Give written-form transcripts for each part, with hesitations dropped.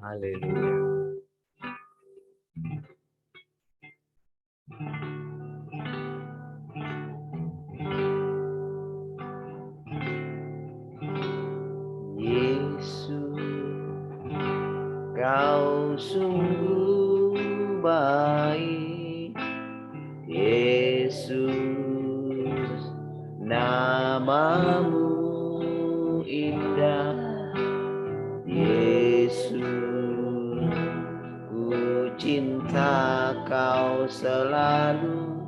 Haleluya. Yesus, Kau sungguh baik. Yesus, namamu indah. Yesus, ku cinta Kau selalu.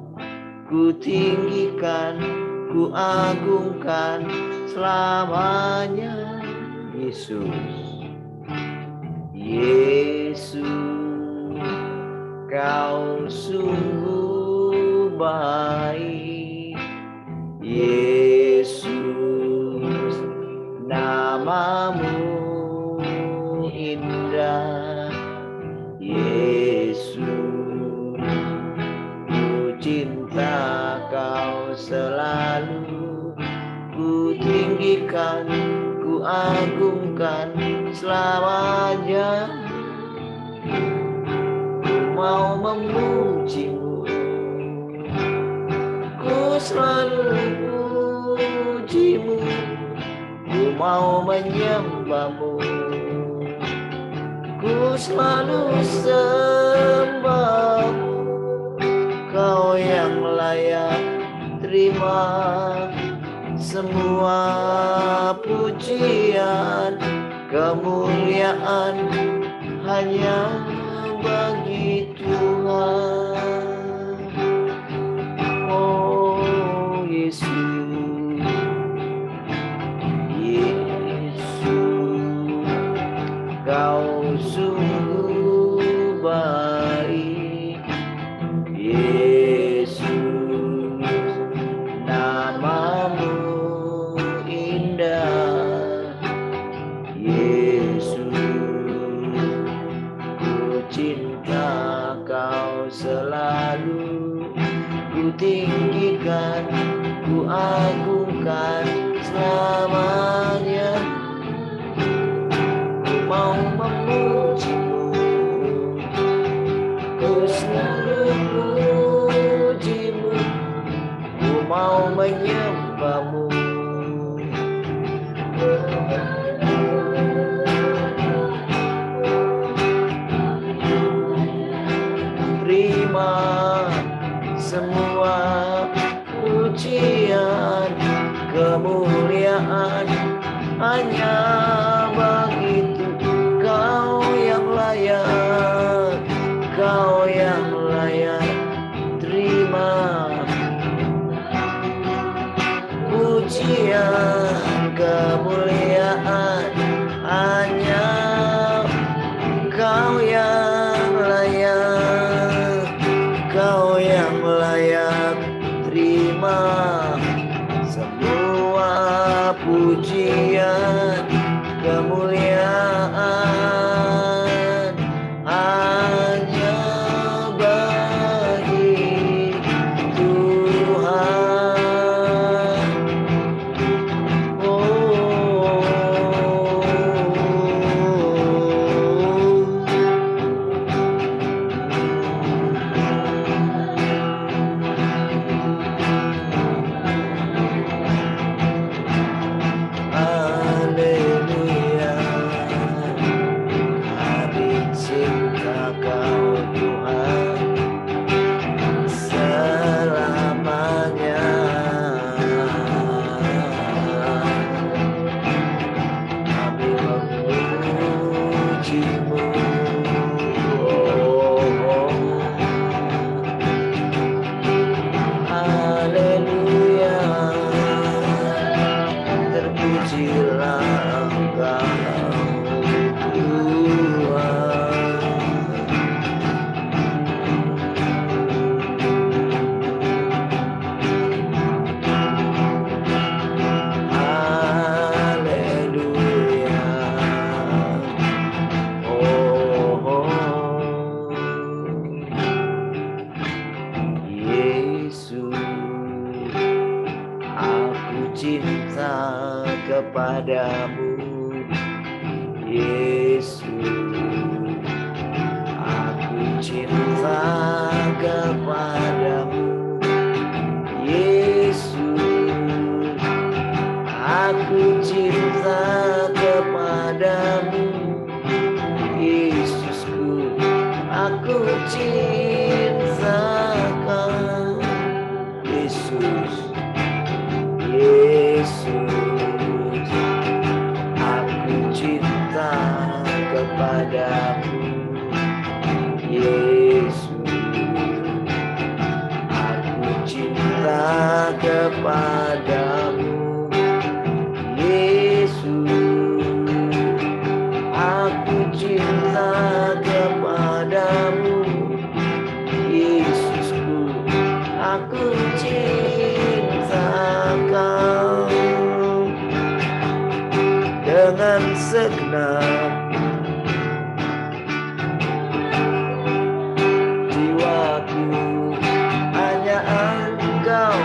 Ku tinggikan, ku agungkan selamanya. Yesus, Yesus, Kau sungguh baik. Yesus, namamu indah. Yesus, ku cinta Kau selalu. Ku tinggikan, ku agungkan selamanya. Ku mau memuji-Mu, ku selalu puji-Mu. Ku mau menyembah-Mu, ku selalu sembah-Mu. Kau yang layak terima semua pujian, kemuliaan hanya bagi Tuhan. Oh Yesus, Yesus, Kau sungguh baik. Yesus, namamu indah. Yesus, ku cinta Kau selalu. Ku tinggikan, ku agungkan selamanya. Ku mau memuji-Mu, ku selalu puji-Mu. Ku mau menyembah-Mu, terima semua pujian, kemuliaan hanya bagi Tuhan. Kau yang layak, Kau yang layak terima pujian, kemuliaan hanya Kau yang layak. Kau yang layak terima semua pujian, kepadamu, Yesus. Aku cinta kepadamu, Yesus. Aku cinta kepadamu, Yesusku. Aku cinta kau, Yesus. Yesus, aku cinta kepadamu, Yesus. Aku cinta kepadamu, Yesus. Aku cinta kepadamu, Yesusku. Aku cinta kau dengan segenap jiwaku. Hanya Engkau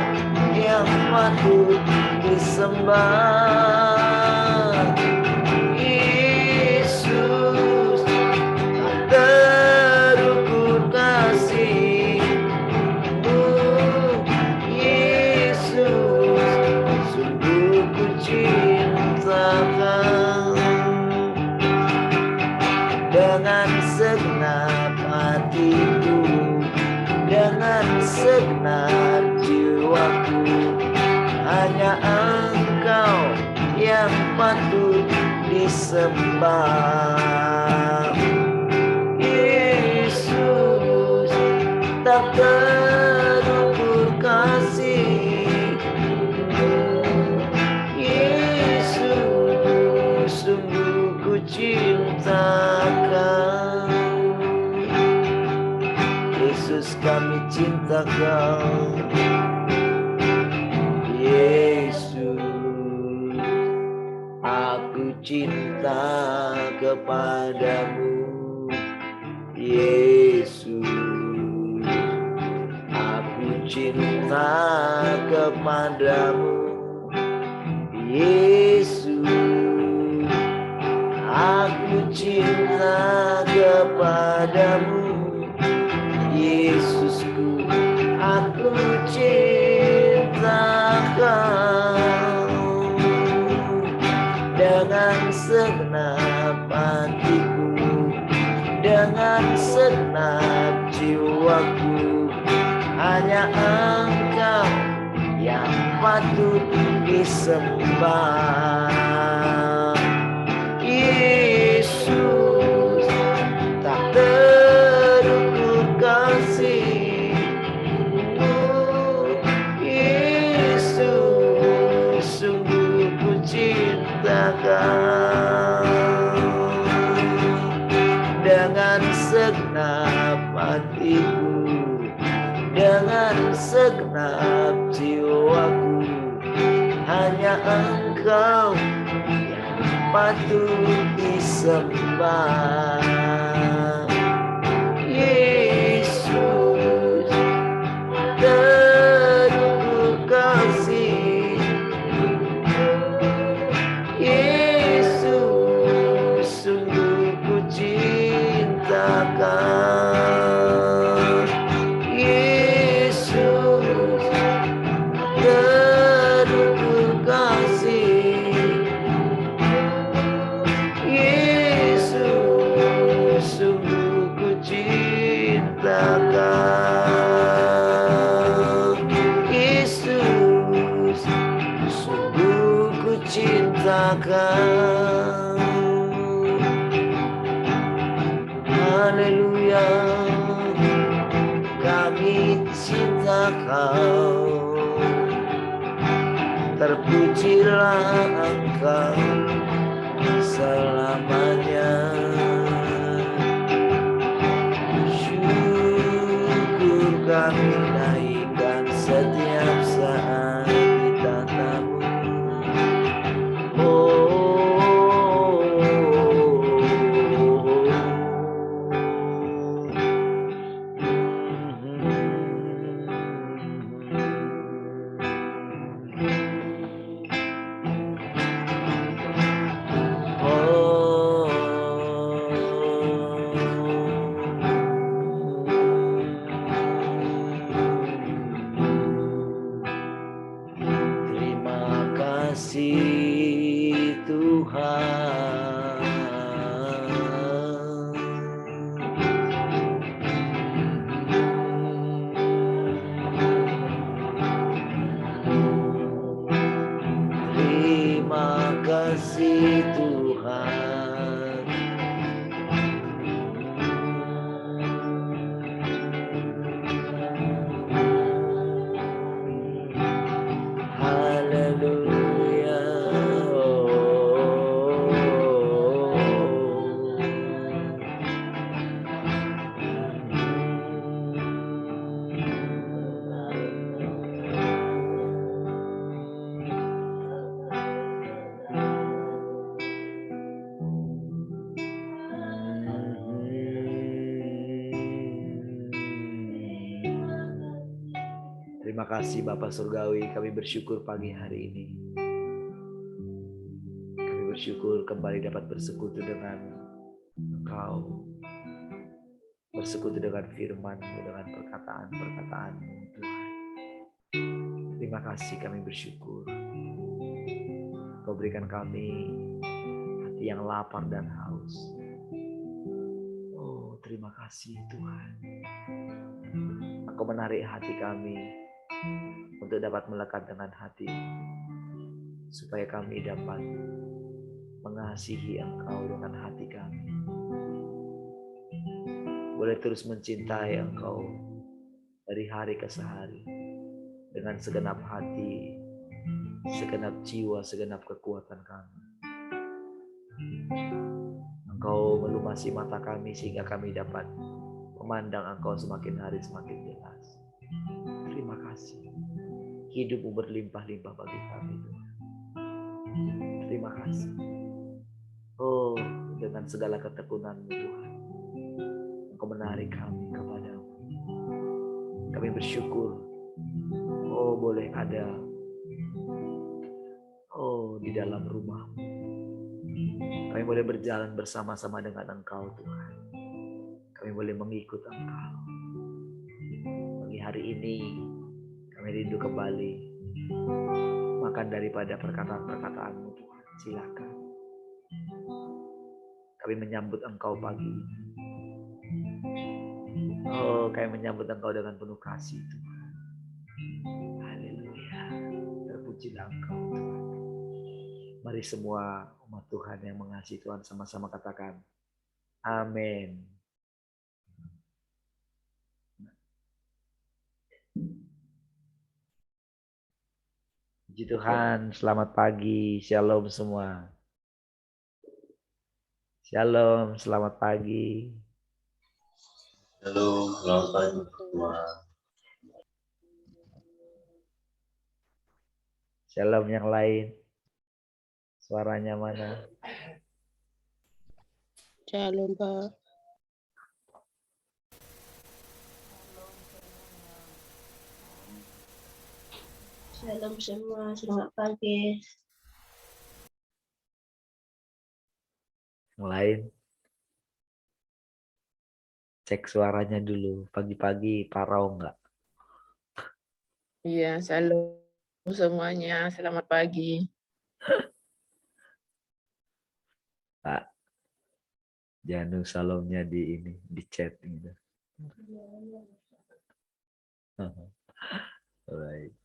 yang patut disembah, Yesus. Tak terukur kasih-Mu, Yesus. Sungguh ku cinta Kau dengan segenap hatiku, dengan segenap jiwaku. Hanya Engkau yang patut disembah, Yesus. Tak terukur kasih-Mu, Yesus. Sungguh ku cinta Kau, Yesus. Kami cinta Kau, Yesus. Aku cinta kepadamu, Yesus. Aku cinta kepadamu, Yesus. Aku cinta kepadamu, Yesusku. Aku cinta Kau dengan segenap hatiku, dengan segenap jiwaku. Hanya Engkau yang patut disembah, Yesus. Tak terukur kasih-Mu, Yesus. Sungguh ku cinta Kau dengan segenap hatiku, dengan segenap jiwaku. Hanya Engkau yang patut disembah, Yesus. Terukur kasih-Mu, Yesus. Sungguh ku cinta Kau, Yesus. Terukur kasih-Mu, Yesus. Sungguh ku cinta Kau, Yesus. Sungguh ku cinta Kau. Haleluya, kami cinta Kau. Terpujilah Engkau selamanya. Syukur kami naikkan setiap saat di tatamu. Terima kasih Tuhan. Haleluya. Terima kasih Bapak Surgawi, kami bersyukur pagi hari ini. Kami bersyukur kembali dapat bersekutu dengan Engkau. Bersekutu dengan firman-Mu, dengan perkataan-perkataan-Mu Tuhan. Terima kasih, kami bersyukur. Kau berikan kami hati yang lapar dan haus. Oh, terima kasih Tuhan. Engkau menarik hati kami untuk dapat melekat dengan hati, supaya kami dapat mengasihi Engkau dengan hati kami. Boleh terus mencintai Engkau dari hari ke hari dengan segenap hati, segenap jiwa, segenap kekuatan kami. Engkau melumasi mata kami sehingga kami dapat memandang Engkau semakin hari semakin jelas. Terima kasih. Hidup-Mu berlimpah-limpah bagi kami Tuhan. Terima kasih. Oh, dengan segala ketekunan-Mu Tuhan, Engkau menarik kami kepadamu. Kami bersyukur. Oh, boleh ada di dalam rumah-Mu. Kami boleh berjalan bersama-sama dengan Engkau Tuhan. Kami boleh mengikut Engkau. Pagi hari ini kami rindu kembali makan daripada perkataan-perkataan-Mu Tuhan. Silakan. Kami menyambut Engkau pagi ini. Oh, kami menyambut Engkau dengan penuh kasih Tuhan. Haleluya. Terpujilah Engkau Tuhan. Mari semua umat Tuhan yang mengasihi Tuhan sama-sama katakan amin. Puji Tuhan, selamat pagi, shalom semua. Shalom, selamat pagi. Halo, selamat pagi semua. Shalom yang lain. Suaranya mana? Shalom, Pak. Shalom semua, selamat pagi. Yang lain? Cek suaranya dulu. Pagi-pagi parau enggak? Iya, shalom semuanya. Selamat pagi. Pak, Janu salamnya di chat gitu. Alright.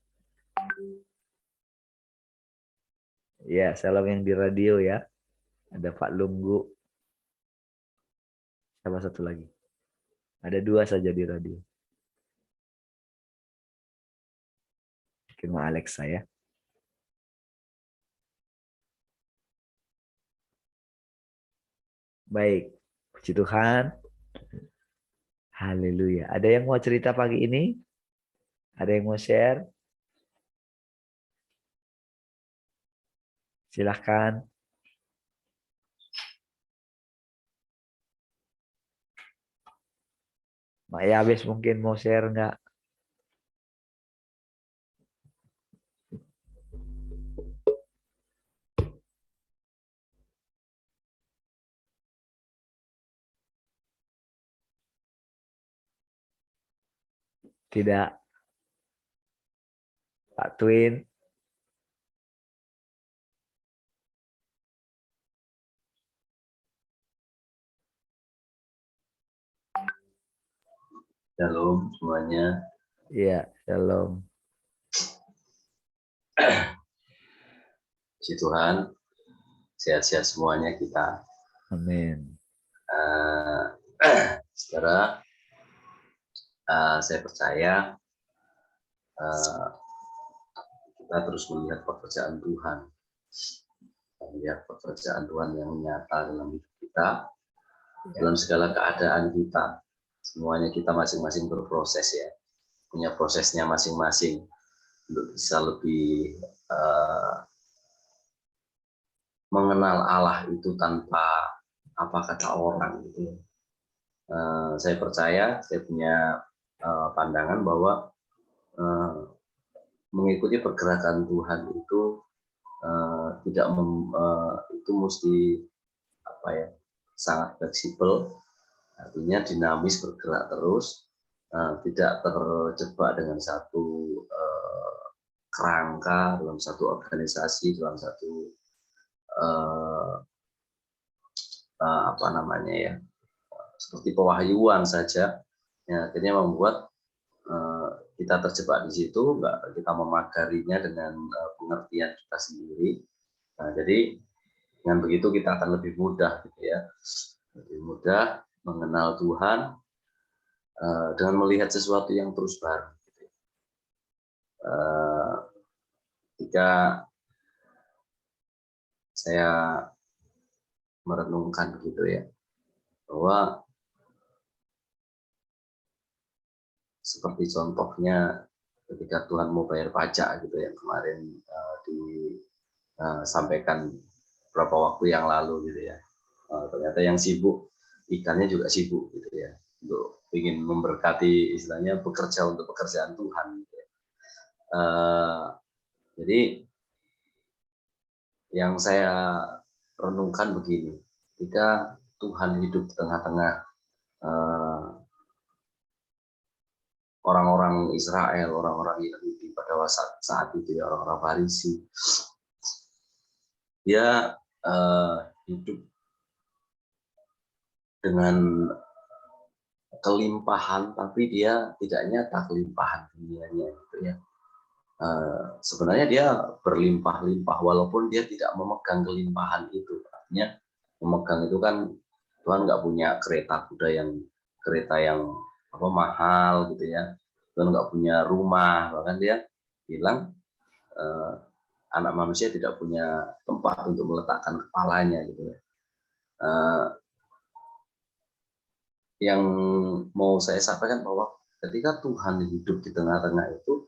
Ya, salam yang di radio ya. Ada Pak Lunggu. Siapa satu lagi? Ada 2 saja di radio. Mungkin Ma Alexa ya. Baik, puji Tuhan. Haleluya. Ada yang mau cerita pagi ini? Ada yang mau share? Silahkan. Mak Yabes mungkin mau share enggak? Tidak. Pak Twin. Shalom semuanya. Iya, shalom. Puji Tuhan, sehat-sehat semuanya kita. Amin. Saudara, saya percaya kita terus melihat pekerjaan Tuhan. Melihat pekerjaan Tuhan yang nyata dalam hidup kita, dalam segala keadaan kita. Semuanya kita masing-masing berproses ya. Punya prosesnya masing-masing untuk bisa lebih mengenal Allah itu tanpa apa kata orang gitu. Saya percaya, saya punya pandangan bahwa mengikuti pergerakan Tuhan itu tidak itu mesti apa ya, sangat fleksibel, artinya dinamis, bergerak terus, tidak terjebak dengan satu kerangka, dalam satu organisasi, dalam satu apa namanya ya, seperti pewahyuan saja, ya, akhirnya membuat kita terjebak di situ, nggak kita memagarinya dengan pengertian kita sendiri. Nah, jadi dengan begitu kita akan lebih mudah, gitu ya, lebih mudah mengenal Tuhan dengan melihat sesuatu yang terus baru. Gitu. Ketika saya merenungkan gitu ya, bahwa seperti contohnya ketika Tuhan mau bayar pajak gitu yang kemarin disampaikan beberapa waktu yang lalu gitu ya, ternyata yang sibuk ikannya juga sibuk gitu ya, untuk ingin memberkati, istilahnya bekerja untuk pekerjaan Tuhan gitu ya. Jadi yang saya renungkan begini, ketika Tuhan hidup di tengah-tengah orang-orang Israel, orang-orang Yahudi pada saat itu ya, orang-orang Farisi, dia hidup dengan kelimpahan, tapi dia tidak nyata kelimpahan dunianya gitu ya. Sebenarnya dia berlimpah-limpah walaupun dia tidak memegang kelimpahan itu. Artinya memegang itu kan, Tuhan nggak punya kereta yang apa mahal gitu ya. Tuhan nggak punya rumah, bahkan dia bilang anak manusia tidak punya tempat untuk meletakkan kepalanya gitu ya. Yang mau saya sampaikan bahwa ketika Tuhan hidup di tengah-tengah itu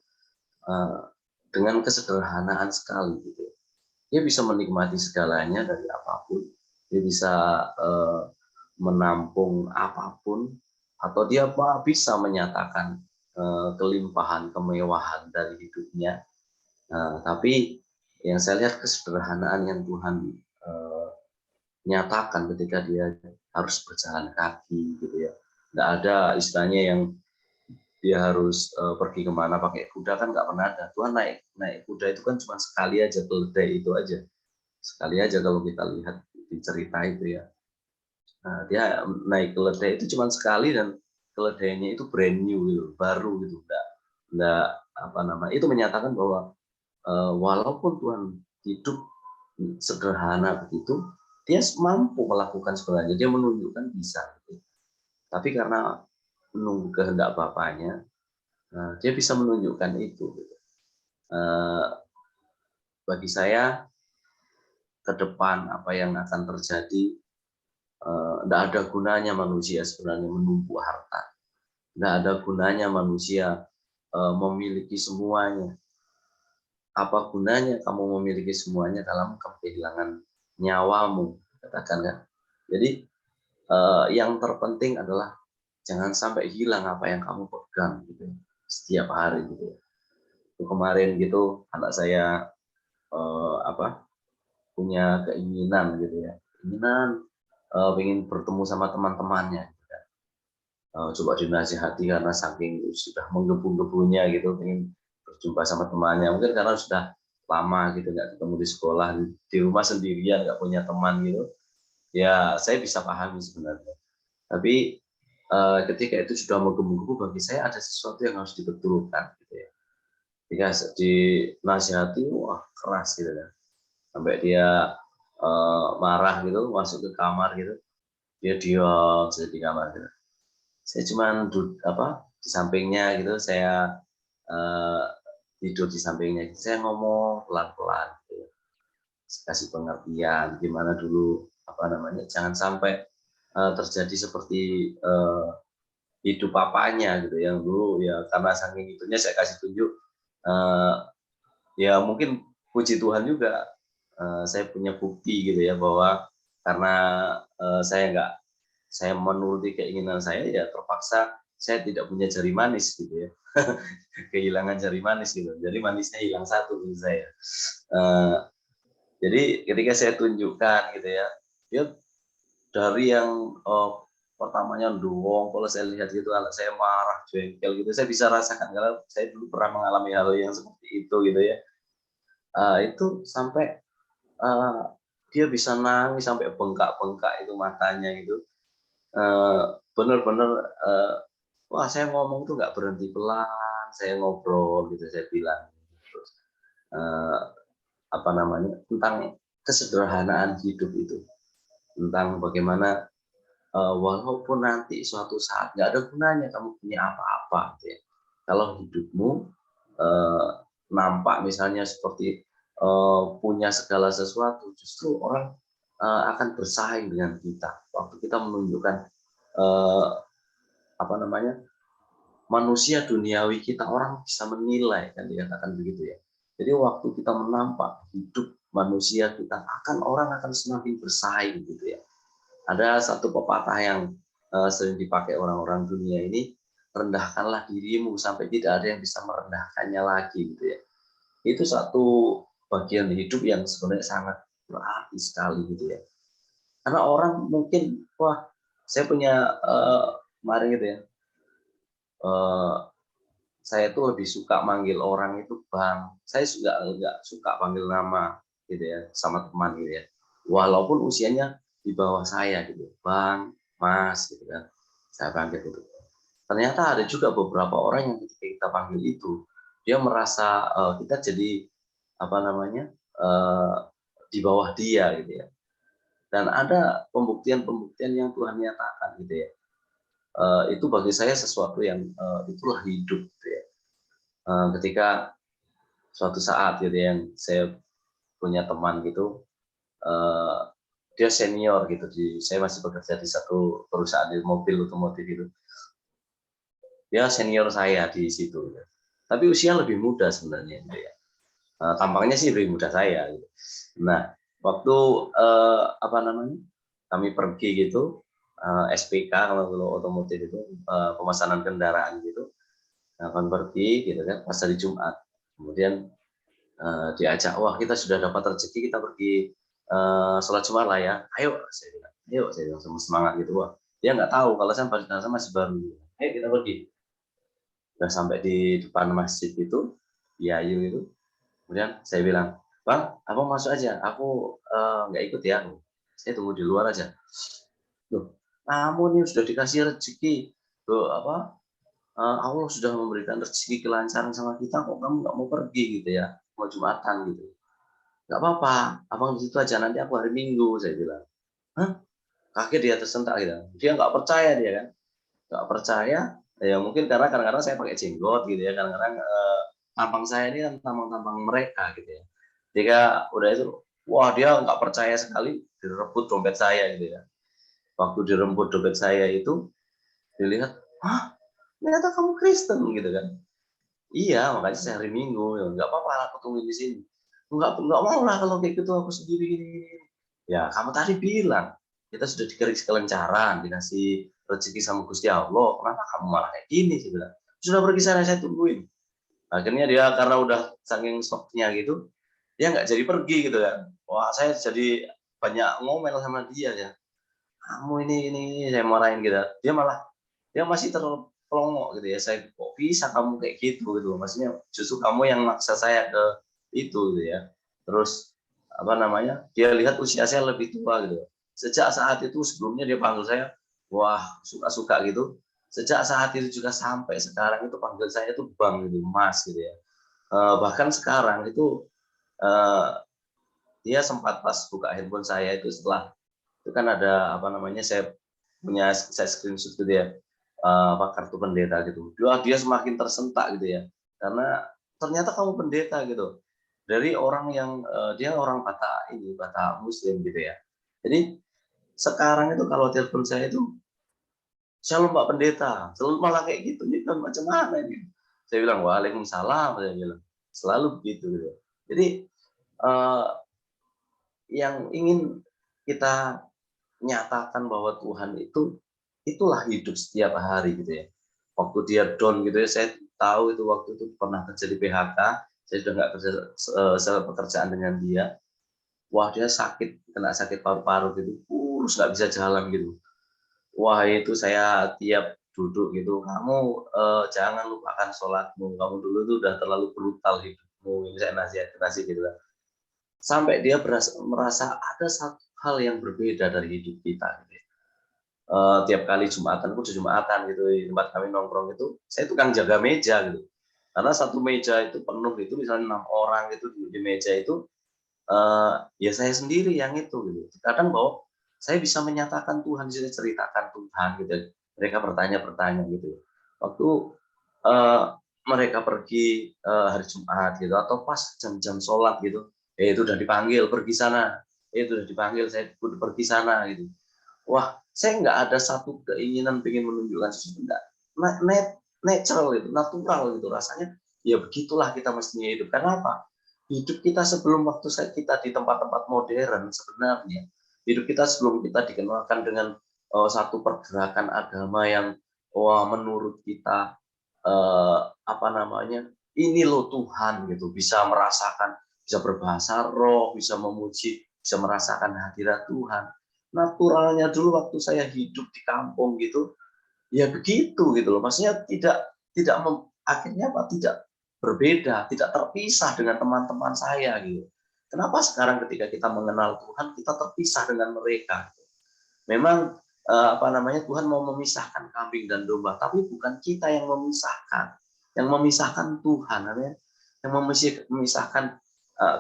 dengan kesederhanaan sekali gitu. Dia bisa menikmati segalanya dari apapun, dia bisa menampung apapun, atau dia bisa menyatakan kelimpahan, kemewahan dari hidupnya. Tapi yang saya lihat kesederhanaan yang Tuhan nyatakan ketika dia harus berjalan kaki gitu ya. Nggak ada istilahnya yang dia harus pergi kemana pakai kuda, kan nggak pernah ada. Tuhan naik kuda itu kan cuma sekali aja, keledai itu aja. Sekali aja kalau kita lihat di cerita itu ya. Nah, dia naik keledai itu cuma sekali dan keledainya itu brand new gitu, baru gitu. Nggak apa namanya, itu menyatakan bahwa walaupun Tuhan hidup sederhana begitu, dia mampu melakukan sebenarnya, dia menunjukkan bisa gitu. Tapi karena menunggu kehendak Bapaknya, dia bisa menunjukkan itu gitu. Bagi saya ke depan apa yang akan terjadi, tidak ada gunanya manusia sebenarnya menumpuk harta, tidak ada gunanya manusia memiliki semuanya. Apa gunanya kamu memiliki semuanya dalam kehilangan nyawamu, katakan kan. Jadi yang terpenting adalah jangan sampai hilang apa yang kamu pegang gitu setiap hari gitu. Kemarin gitu anak saya punya keinginan gitu ya, ingin bertemu sama teman-temannya gitu kan. Coba dinasihati karena saking sudah menggebu-gebunya gitu, ingin berjumpa sama temannya, mungkin karena sudah lama gitu nggak ketemu di sekolah, di rumah sendirian nggak punya teman gitu ya. Saya bisa pahami sebenarnya, tapi ketika itu sudah menggebu-gebu, bagi saya ada sesuatu yang harus dibetulkan gitu ya. Ketika dinasihati, wah keras gitu kan, sampai dia marah gitu, masuk ke kamar gitu, dia diam saja di kamar gitu. Saya cuman di sampingnya gitu, saya eh, tidur di sampingnya, saya ngomong pelan-pelan gitu. Kasih pengertian gimana dulu jangan sampai terjadi seperti hidup papanya gitu yang dulu ya, karena saking itunya saya kasih tunjuk, eh, ya mungkin puji Tuhan juga, saya punya bukti gitu ya, bahwa karena saya menuruti keinginan saya, ya terpaksa saya tidak punya jari manis gitu ya. Kehilangan jari manis gitu, jadi manisnya hilang satu gitu saya. Eh, jadi ketika saya tunjukkan gitu ya, dia dari yang pertamanya doang, kalau saya lihat gitu anak saya marah, jengkel gitu, saya bisa rasakan karena saya dulu pernah mengalami hal yang seperti itu gitu ya. Itu sampai dia bisa nangis sampai bengkak-bengkak itu matanya gitu. Benar-benar wah, saya ngomong tuh nggak berhenti, pelan saya ngobrol gitu, saya bilang terus eh, tentang kesederhanaan hidup itu, tentang bagaimana walaupun nanti suatu saat nggak ada gunanya kamu punya apa-apa gitu ya. Kalau hidupmu eh, nampak misalnya seperti punya segala sesuatu, justru orang akan bersaing dengan kita. Waktu kita menunjukkan eh, apa namanya manusia duniawi kita, orang bisa menilai, kan dikatakan begitu ya. Jadi waktu kita menampak hidup manusia kita, orang akan semakin bersaing gitu ya. Ada satu pepatah yang sering dipakai orang-orang dunia ini, rendahkanlah dirimu sampai tidak ada yang bisa merendahkannya lagi gitu ya. Itu satu bagian hidup yang sebenarnya sangat berarti sekali gitu ya. Karena orang mungkin, wah saya punya kemarin gitu ya, eh, saya tuh lebih suka manggil orang itu bang. Saya juga nggak suka panggil nama gitu ya sama teman gitu ya. Walaupun usianya di bawah saya gitu, bang, mas gitu kan. Saya panggil itu. Ternyata ada juga beberapa orang yang ketika kita panggil itu, dia merasa kita jadi uh, di bawah dia gitu ya. Dan ada pembuktian-pembuktian yang Tuhan nyatakan gitu ya. Itu bagi saya sesuatu yang itulah hidup gitu ya. Ketika suatu saat gitu yang saya punya teman gitu, uh, dia senior gitu, saya masih bekerja di satu perusahaan di mobil otomotif itu, dia senior saya di situ gitu. Tapi usia lebih muda sebenarnya gitu ya. Tampangnya sih lebih muda saya gitu. Nah waktu kami pergi gitu, SPK kalau otomotif itu pemesanan kendaraan gitu, akan pergi gitu kan pas hari Jumat, kemudian diajak, wah kita sudah dapat rezeki, kita pergi sholat Jumat lah ya, ayo saya bilang sama semangat gitu. Wah dia nggak tahu kalau saya masih baru, ayo kita pergi. Udah sampai di depan masjid itu, di Ayu itu, kemudian saya bilang, bang aku masuk aja, aku nggak ikut ya, saya tunggu di luar aja. Loh, kamu nih sudah dikasih rezeki, tuh Allah sudah memberikan rezeki kelancaran sama kita, kok kamu nggak mau pergi gitu ya, mau Jumatan gitu. Nggak apa-apa, abang di situ aja, nanti aku hari Minggu, saya bilang. Hah? Kaget dia, tersentak gitu. Dia nggak percaya dia kan, nggak percaya. Ya mungkin karena kadang-kadang saya pakai jenggot gitu ya, kadang-kadang tampang saya ini kan tampang-tampang mereka gitu ya. Jika udah itu, wah dia nggak percaya sekali, direbut dompet saya gitu ya. Waktu direbut dompet saya itu, dilihat, hah, ternyata kamu Kristen gitu kan. Iya, makanya saya hari Minggu, ya nggak apa-apa, aku tungguin di sini. Nggak mau lah kalau kayak gitu, aku sendiri gini. Ya, kamu tadi bilang, kita sudah dikasih kelencaran, dikasih rezeki sama Gusti Allah, kenapa kamu malah kayak gini sih bilang. Sudah pergi sana, saya tungguin. Akhirnya dia karena udah saking shocknya gitu, dia nggak jadi pergi gitu kan. Wah, saya jadi banyak ngomel sama dia ya. Kamu ini, saya marahin gitu. Dia masih terpelongo gitu ya. Saya kok bisa kamu kayak gitu. Maksudnya justru kamu yang maksa saya ke itu gitu ya. Terus dia lihat usia saya lebih tua gitu. Sejak saat itu sebelumnya dia panggil saya, wah suka-suka gitu. Sejak saat itu juga sampai sekarang itu panggil saya itu Bang gitu, Mas gitu ya. Bahkan sekarang itu eh, dia sempat pas buka handphone saya itu setelah itu kan ada apa namanya saya screenshot gitu ya apa kartu pendeta gitu. Dia semakin tersentak gitu ya. Karena ternyata kamu pendeta gitu. Dari orang yang dia orang Batak Muslim gitu ya. Jadi sekarang itu kalau telepon saya itu Shalom Pak Pendeta, selalu malah kayak gitu, ini kan macam mana ini? Saya bilang Waalaikumsalam, saya bilang selalu begitu. Gitu. Jadi eh, yang ingin kita nyatakan bahwa Tuhan itu itulah hidup setiap hari gitu ya. Waktu dia down gitu ya, saya tahu itu waktu itu pernah terjadi PHK, saya sudah nggak kerja pekerjaan dengan dia. Wah dia kena sakit paru-paru gitu, kurus nggak bisa jalan gitu. Wah itu saya tiap duduk gitu, kamu jangan lupakan sholatmu, kamu dulu itu udah terlalu brutal hidupmu, ini saya nasihat gitu kan. Sampai dia merasa ada satu hal yang berbeda dari hidup kita. Gitu. Tiap kali Jumatan gitu, di tempat kami nongkrong itu, saya tukang jaga meja gitu. Karena satu meja itu penuh itu, misalnya 6 orang gitu di meja itu, ya saya sendiri yang itu gitu. Kadang bahwa saya bisa menyatakan Tuhan, saya ceritakan Tuhan gitu. Mereka bertanya gitu. Waktu mereka pergi hari Jumat gitu atau pas jam-jam sholat gitu, itu udah dipanggil pergi sana, itu udah dipanggil saya udah pergi sana gitu. Wah, saya nggak ada satu keinginan pengen menunjukkan sesuatu, enggak. Natural itu, natural gitu rasanya. Ya begitulah kita mestinya hidup. Karena apa? Hidup kita sebelum waktu kita di tempat-tempat modern sebenarnya, hidup kita sebelum kita dikenalkan dengan satu pergerakan agama yang menurut kita apa namanya, ini loh Tuhan gitu, bisa merasakan, bisa berbahasa roh, bisa memuji, bisa merasakan hadirat Tuhan. Naturalnya dulu waktu saya hidup di kampung gitu, ya begitu gitu loh. Maksudnya tidak akhirnya apa? Tidak berbeda, tidak terpisah dengan teman-teman saya gitu. Kenapa sekarang ketika kita mengenal Tuhan kita terpisah dengan mereka? Memang apa namanya, Tuhan mau memisahkan kambing dan domba, tapi bukan kita yang memisahkan. Yang memisahkan Tuhan, yang memisahkan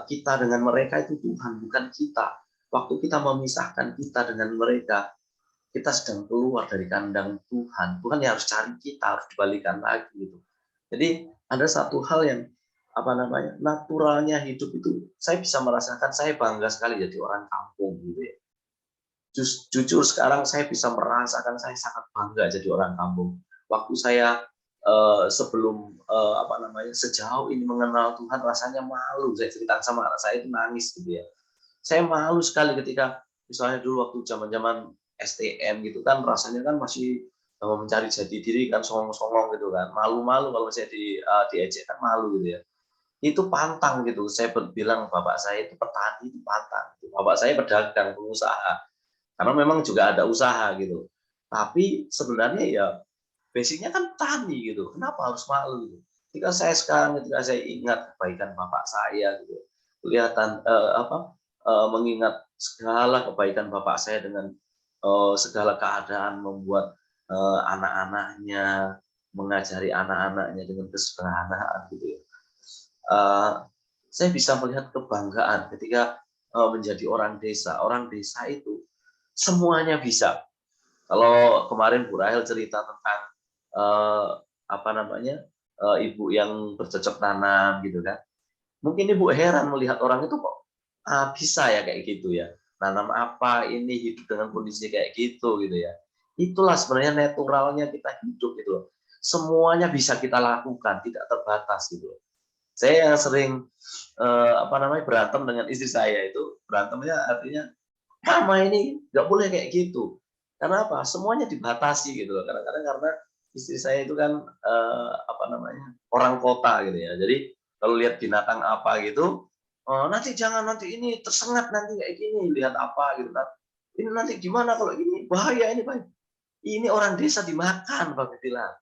kita dengan mereka itu Tuhan, bukan kita. Waktu kita memisahkan kita dengan mereka, kita sedang keluar dari kandang Tuhan. Tuhan yang harus cari kita, harus dibalikan lagi gitu. Jadi ada satu hal yang apa namanya, naturalnya hidup itu, saya bisa merasakan, saya bangga sekali jadi orang kampung gitu ya. Jujur sekarang saya bisa merasakan saya sangat bangga jadi orang kampung. Waktu saya sebelum apa namanya, sejauh ini mengenal Tuhan rasanya malu. Saya cerita sama anak saya itu nangis gitu ya. Saya malu sekali ketika misalnya dulu waktu zaman-zaman STM gitu kan, rasanya kan masih mencari jati diri kan, songong-songong gitu kan, malu-malu kalau saya diejek kan malu gitu ya. Itu pantang gitu. Saya bilang bapak saya itu petani, itu pantang. Bapak saya pedagang, pengusaha. Karena memang juga ada usaha gitu. Tapi sebenarnya ya basicnya kan tani gitu. Kenapa harus malu gitu? Ketika saya ingat kebaikan bapak saya gitu, kelihatan mengingat segala kebaikan bapak saya dengan segala keadaan, membuat anak-anaknya, mengajari anak-anaknya dengan kesederhanaan gitu ya. Saya bisa melihat kebanggaan ketika menjadi orang desa. Orang desa itu semuanya bisa. Kalau kemarin Bu Rahel cerita tentang apa namanya, ibu yang bercocok tanam gitu kan, mungkin ibu heran melihat orang itu kok bisa ya kayak gitu ya, nanam apa ini, hidup dengan kondisi kayak gitu ya. Itulah sebenarnya naturalnya kita hidup gitu loh. Semuanya bisa kita lakukan, tidak terbatas gitu loh. Saya yang sering apa namanya, berantem dengan istri saya itu, berantemnya artinya Mama ini nggak boleh kayak gitu. Karena apa? Semuanya dibatasi gitu loh. Kadang-kadang karena istri saya itu kan apa namanya, orang kota gitu ya. Jadi kalau lihat binatang apa gitu, nanti jangan, nanti ini tersengat nanti kayak gini, lihat apa gitu kan. Ini nanti gimana kalau ini, bahaya ini Pak. Ini orang desa dimakan Pak bilang.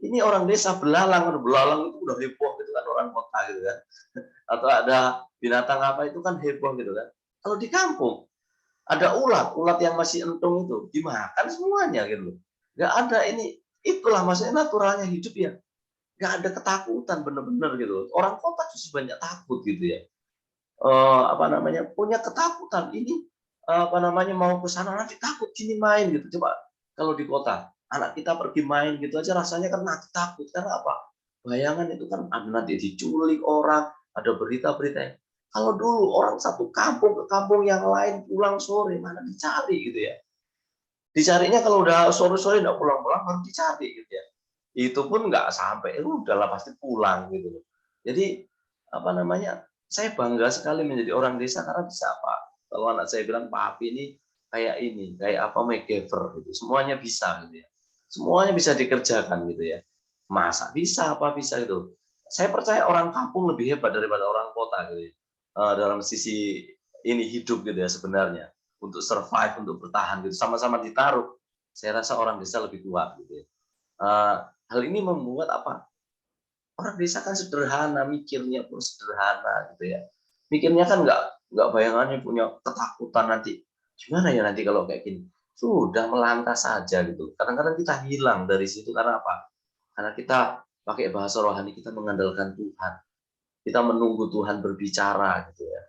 Ini orang desa belalang, belalang itu udah heboh gitu kan, orang kota gitu kan. Atau ada binatang apa itu kan heboh gitu kan. Kalau di kampung Ada ulat yang masih entung itu dimakan semuanya gitu. Nggak ada ini, itulah maksudnya naturalnya hidup ya. Nggak ada ketakutan bener-bener gitu. Orang kota justru banyak takut gitu ya. Apa namanya, punya ketakutan ini, apa namanya, mau ke sana nanti takut gini main gitu. Coba kalau di kota, anak kita pergi main gitu aja rasanya kan nanti takut. Karena apa? Bayangan itu kan ada nanti diculik orang, ada berita-berita. Kalau dulu orang satu kampung ke kampung yang lain pulang sore, mana dicari gitu ya. Dicarinya kalau udah sore-sore nggak pulang-pulang baru dicari gitu ya. Itu pun nggak sampai, udahlah pasti pulang gitu loh. Jadi apa namanya, saya bangga sekali menjadi orang desa karena bisa apa? Kalau anak saya bilang papi ini, kayak apa MacGyver gitu. Semuanya bisa gitu ya. Semuanya bisa dikerjakan gitu ya. Masa bisa apa bisa itu. Saya percaya orang kampung lebih hebat daripada orang kota gitu ya. Dalam sisi ini hidup gitu ya sebenarnya. Untuk survive, untuk bertahan gitu. Sama-sama ditaruh. Saya rasa orang desa lebih kuat gitu ya. Hal ini membuat apa? Orang desa kan sederhana, mikirnya pun sederhana gitu ya. Mikirnya kan nggak bayangannya punya ketakutan nanti. Gimana ya nanti kalau kayak gini? Sudah melangkah saja gitu. Kadang-kadang kita hilang dari situ karena apa? Karena kita pakai bahasa rohani, kita mengandalkan Tuhan. Kita menunggu Tuhan berbicara gitu ya.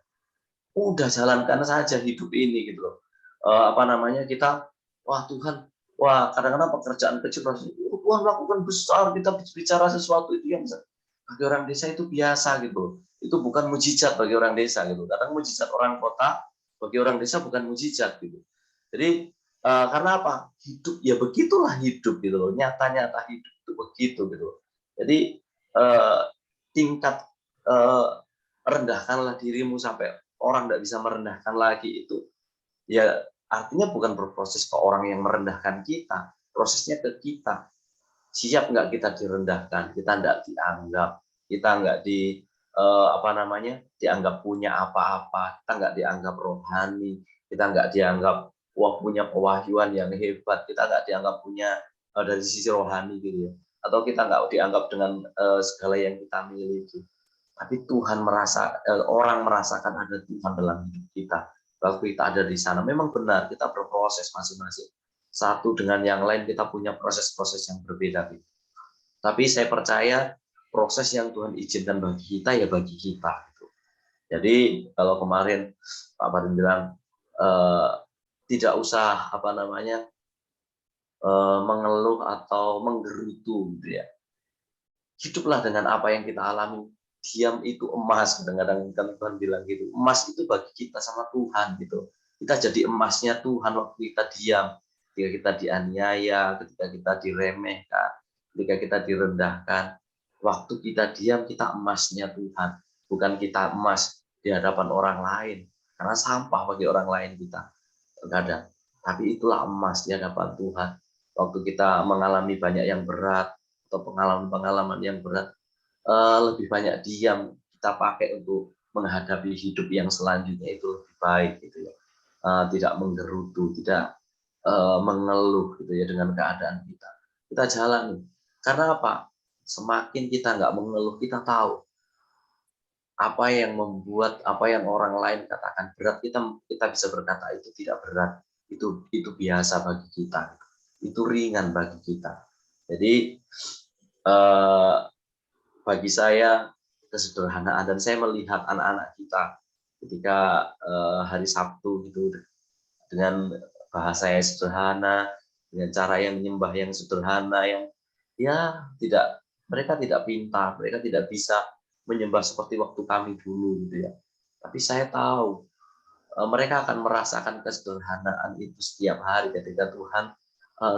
Udah jalankan saja hidup ini gitu loh. Apa namanya, kita, wah Tuhan, wah kadang-kadang pekerjaan kecil, Tuhan lakukan besar, kita bicara sesuatu itu yang bagi orang desa itu biasa gitu. Itu bukan mujizat bagi orang desa gitu. Kadang mujizat orang kota bagi orang desa bukan mujizat gitu. Jadi karena apa? Hidup ya begitulah hidup gitu loh. Nyata-nyata hidup itu begitu gitu. Jadi eh, tingkat rendahkanlah dirimu sampai orang tidak bisa merendahkan lagi itu. Ya artinya bukan berproses ke orang yang merendahkan kita, prosesnya ke kita. Siap nggak kita direndahkan, kita nggak dianggap, kita nggak apa namanya, dianggap punya apa-apa, kita nggak dianggap rohani, kita nggak dianggap wah punya pewahyuan yang hebat, kita nggak dianggap punya dari sisi rohani gitu ya, atau kita nggak dianggap dengan segala yang kita miliki. Tapi orang merasakan ada Tuhan dalam hidup kita. Waktu kita ada di sana, memang benar kita berproses masing-masing. Satu dengan yang lain kita punya proses-proses yang berbeda. Tapi saya percaya proses yang Tuhan izinkan bagi kita ya bagi kita. Jadi kalau kemarin Pak Barin bilang eh, tidak usah apa namanya mengeluh atau menggerutu gitu ya. Hiduplah dengan apa yang kita alami. Diam itu emas, kadang-kadang kan Tuhan bilang gitu. Emas itu bagi kita sama Tuhan gitu. Kita jadi emasnya Tuhan waktu kita diam, ketika kita dianiaya, ketika kita diremehkan, ketika kita direndahkan. Waktu kita diam, kita emasnya Tuhan, bukan kita emas di hadapan orang lain. Karena sampah bagi orang lain kita kadang. Tapi itulah emas di hadapan Tuhan. Waktu kita mengalami banyak yang berat atau pengalaman-pengalaman yang berat, lebih banyak diam kita pakai untuk menghadapi hidup yang selanjutnya itu lebih baik gitu ya. Tidak menggerutu, tidak mengeluh gitu ya dengan keadaan kita. Kita jalani. Karena apa? Semakin kita nggak mengeluh, kita tahu apa yang membuat apa yang orang lain katakan berat, kita bisa berkata itu tidak berat, itu biasa bagi kita, itu ringan bagi kita. Jadi bagi saya kesederhanaan, dan saya melihat anak-anak kita ketika hari Sabtu gitu dengan bahasa yang sederhana, dengan cara yang menyembah yang sederhana, yang ya tidak, mereka tidak pintar, mereka tidak bisa menyembah seperti waktu kami dulu gitu ya. Tapi saya tahu mereka akan merasakan kesederhanaan itu setiap hari ketika Tuhan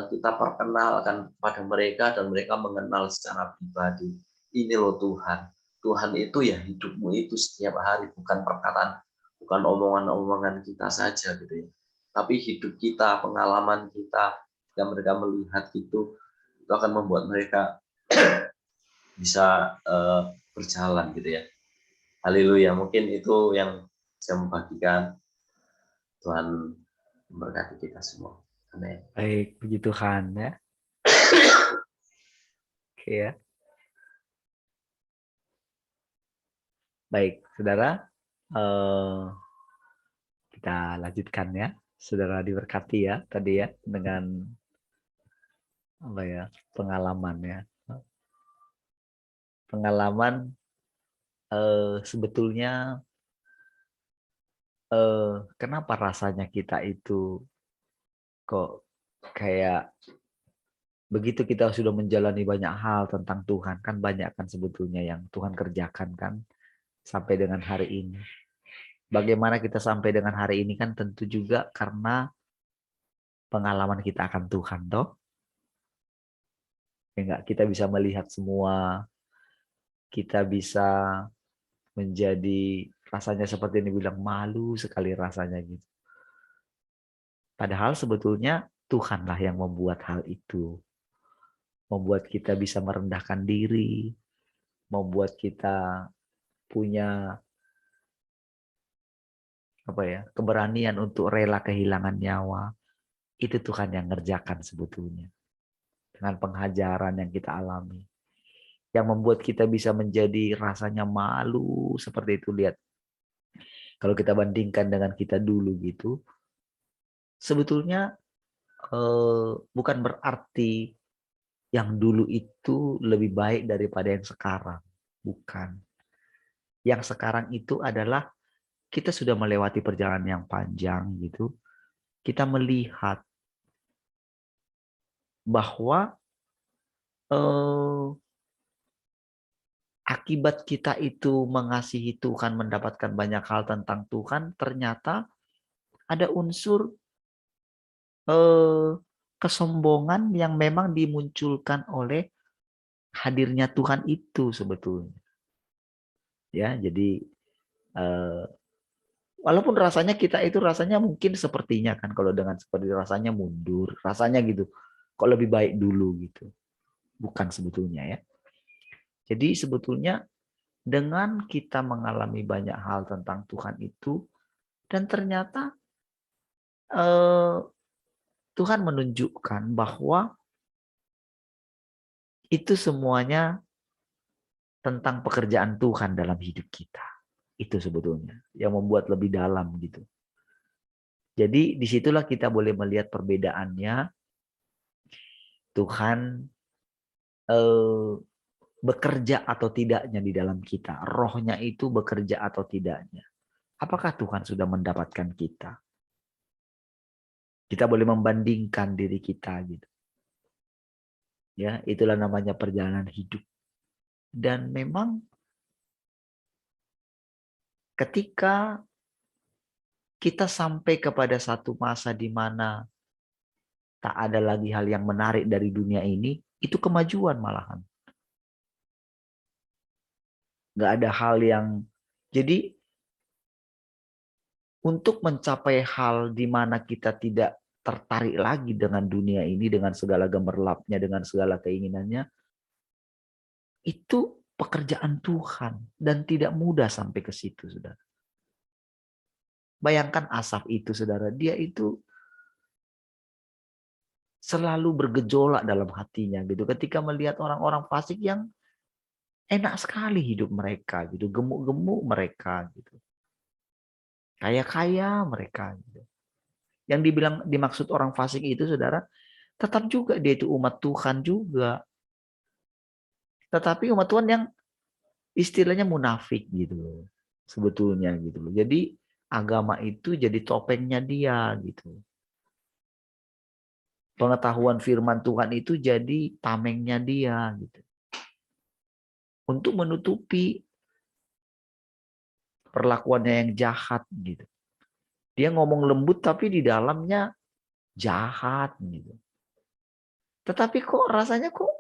kita perkenalkan pada mereka dan mereka mengenal secara pribadi. Ini loh Tuhan. Tuhan itu ya hidupmu itu setiap hari, bukan perkataan, bukan omongan-omongan kita saja gitu ya. Tapi hidup kita, pengalaman kita, jika mereka melihat itu akan membuat mereka bisa berjalan gitu ya. Haleluya. Mungkin itu yang saya membagikan. Tuhan memberkati kita semua. Amin. Baik, puji Tuhan ya. Oke ya. Baik, saudara. Kita lanjutkan ya. saudara diberkati ya tadi ya dengan apa ya pengalaman ya. Pengalaman sebetulnya kenapa rasanya kita itu kok kayak begitu kita sudah menjalani banyak hal tentang Tuhan, kan banyak kan sebetulnya yang Tuhan kerjakan kan sampai dengan hari ini. Bagaimana kita sampai dengan hari ini kan tentu juga karena pengalaman kita akan Tuhan toh. Ya enggak, kita bisa melihat semua, kita bisa menjadi rasanya seperti ini bilang malu sekali rasanya gitu. Padahal sebetulnya Tuhanlah yang membuat hal itu. Membuat kita bisa merendahkan diri, membuat kita punya apa ya keberanian untuk rela kehilangan nyawa. Itu Tuhan yang ngerjakan sebetulnya dengan penghajaran yang kita alami, yang membuat kita bisa menjadi rasanya malu seperti itu. Lihat, kalau kita bandingkan dengan kita dulu gitu, sebetulnya bukan berarti yang dulu itu lebih baik daripada yang sekarang, bukan. Yang sekarang itu adalah kita sudah melewati perjalanan yang panjang gitu. Kita melihat bahwa akibat kita itu mengasihi Tuhan, mendapatkan banyak hal tentang Tuhan, ternyata ada unsur kesombongan yang memang dimunculkan oleh hadirnya Tuhan itu sebetulnya. Ya, jadi walaupun rasanya kita itu rasanya mungkin sepertinya kan kalau dengan seperti rasanya mundur, rasanya gitu. Kok lebih baik dulu gitu. Bukan sebetulnya ya. Jadi sebetulnya dengan kita mengalami banyak hal tentang Tuhan itu dan ternyata Tuhan menunjukkan bahwa itu semuanya tentang pekerjaan Tuhan dalam hidup kita. Itu sebetulnya yang membuat lebih dalam gitu. Jadi disitulah kita boleh melihat perbedaannya Tuhan bekerja atau tidaknya di dalam kita. Rohnya itu bekerja atau tidaknya. Apakah Tuhan sudah mendapatkan kita? Kita boleh membandingkan diri kita gitu. Ya, itulah namanya perjalanan hidup. Dan memang ketika kita sampai kepada satu masa di mana tak ada lagi hal yang menarik dari dunia ini, itu kemajuan malahan. Nggak ada hal yang... Jadi untuk mencapai hal di mana kita tidak tertarik lagi dengan dunia ini, dengan segala gemerlapnya, dengan segala keinginannya, itu pekerjaan Tuhan dan tidak mudah sampai ke situ, saudara. Bayangkan Asaf itu, saudara, dia itu selalu bergejolak dalam hatinya gitu ketika melihat orang-orang fasik yang enak sekali hidup mereka gitu, gemuk-gemuk mereka gitu, kaya-kaya mereka gitu. Yang dimaksud orang fasik itu, saudara, tetap juga dia itu umat Tuhan juga, tetapi umat Tuhan yang istilahnya munafik gitu sebetulnya gitu loh. Jadi agama itu jadi topengnya dia gitu. Pengetahuan firman Tuhan itu jadi tamengnya dia gitu. Untuk menutupi perlakuannya yang jahat gitu. Dia ngomong lembut tapi di dalamnya jahat gitu. Tetapi kok rasanya kok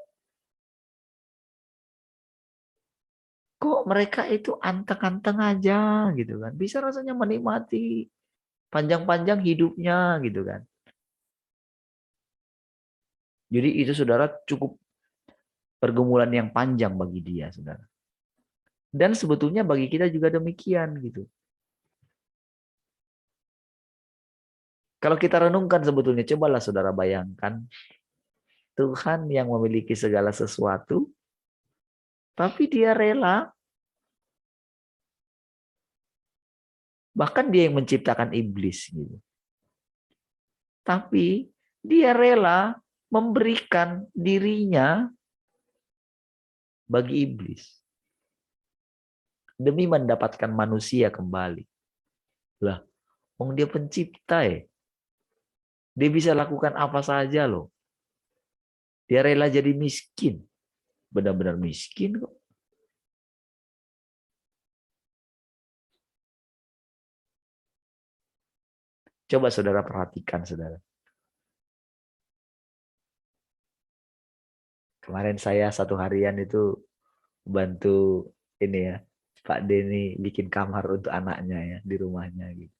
mereka itu anteng-anteng aja gitu kan. Bisa rasanya menikmati panjang-panjang hidupnya gitu kan. Jadi itu, saudara, cukup pergumulan yang panjang bagi dia, saudara. Dan sebetulnya bagi kita juga demikian gitu. Kalau kita renungkan sebetulnya, cobalah saudara bayangkan Tuhan yang memiliki segala sesuatu, tapi dia rela, bahkan dia yang menciptakan iblis gitu. Tapi dia rela memberikan dirinya bagi iblis demi mendapatkan manusia kembali. Lah, dia pencipta ya. Dia bisa lakukan apa saja loh. Dia rela jadi miskin. Benar-benar miskin kok. Coba saudara perhatikan, saudara. Kemarin saya 1 harian itu bantu ini ya, Pak Denny bikin kamar untuk anaknya ya di rumahnya gitu.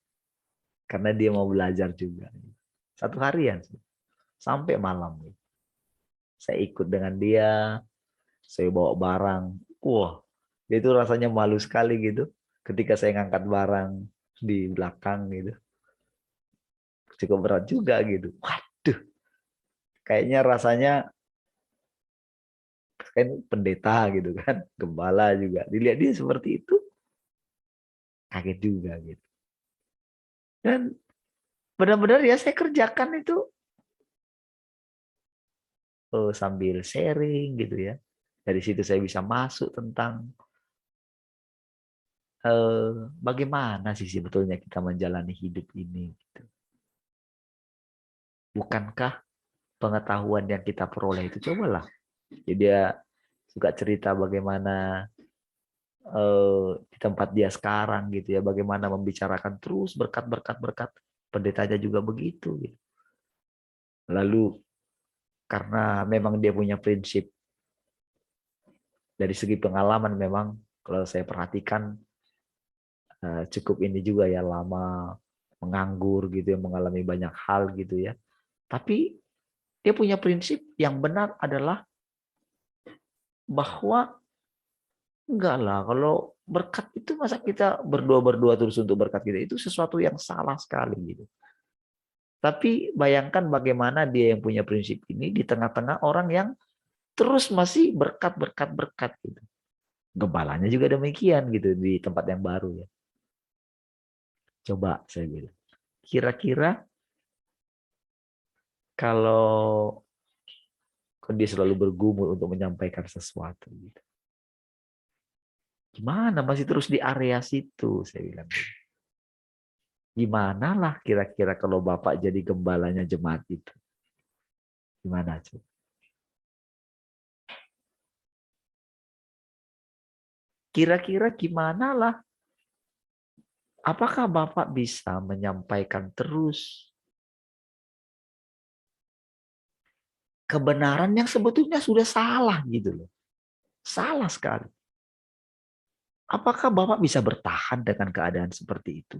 Karena dia mau belajar juga. 1 harian sampai malam. Gitu. Saya ikut dengan dia, saya bawa barang. Wah, dia itu rasanya malu sekali gitu ketika saya ngangkat barang di belakang gitu. Cukup berat juga gitu. Waduh, kayaknya rasanya kan pendeta gitu kan, gembala juga. Dilihat dia seperti itu, kaget juga gitu. Dan benar-benar ya saya kerjakan itu sambil sharing gitu ya. Dari situ saya bisa masuk tentang bagaimana sih sebetulnya kita menjalani hidup ini. Gitu. Bukankah pengetahuan yang kita peroleh itu, cobalah. Jadi dia suka cerita bagaimana di tempat dia sekarang gitu ya, bagaimana membicarakan terus berkat. Pendetanya juga begitu. Gitu. Lalu karena memang dia punya prinsip dari segi pengalaman, memang kalau saya perhatikan cukup ini juga ya, lama menganggur gitu ya, mengalami banyak hal gitu ya. Tapi dia punya prinsip yang benar adalah bahwa enggak lah, kalau berkat itu masa kita berdua terus untuk berkat kita, itu sesuatu yang salah sekali gitu. Tapi bayangkan bagaimana dia yang punya prinsip ini di tengah-tengah orang yang terus masih berkat gitu. Gembalanya juga demikian gitu di tempat yang baru ya. Coba saya bilang, kira-kira kalau dia selalu bergumul untuk menyampaikan sesuatu gitu. Gimana masih terus di area situ, saya bilang. Gimana lah kira-kira kalau Bapak jadi gembalanya jemaat itu? Gimana coba? Kira-kira gimana lah? Apakah Bapak bisa menyampaikan terus kebenaran yang sebetulnya sudah salah gitu loh. Salah sekali. Apakah Bapak bisa bertahan dengan keadaan seperti itu?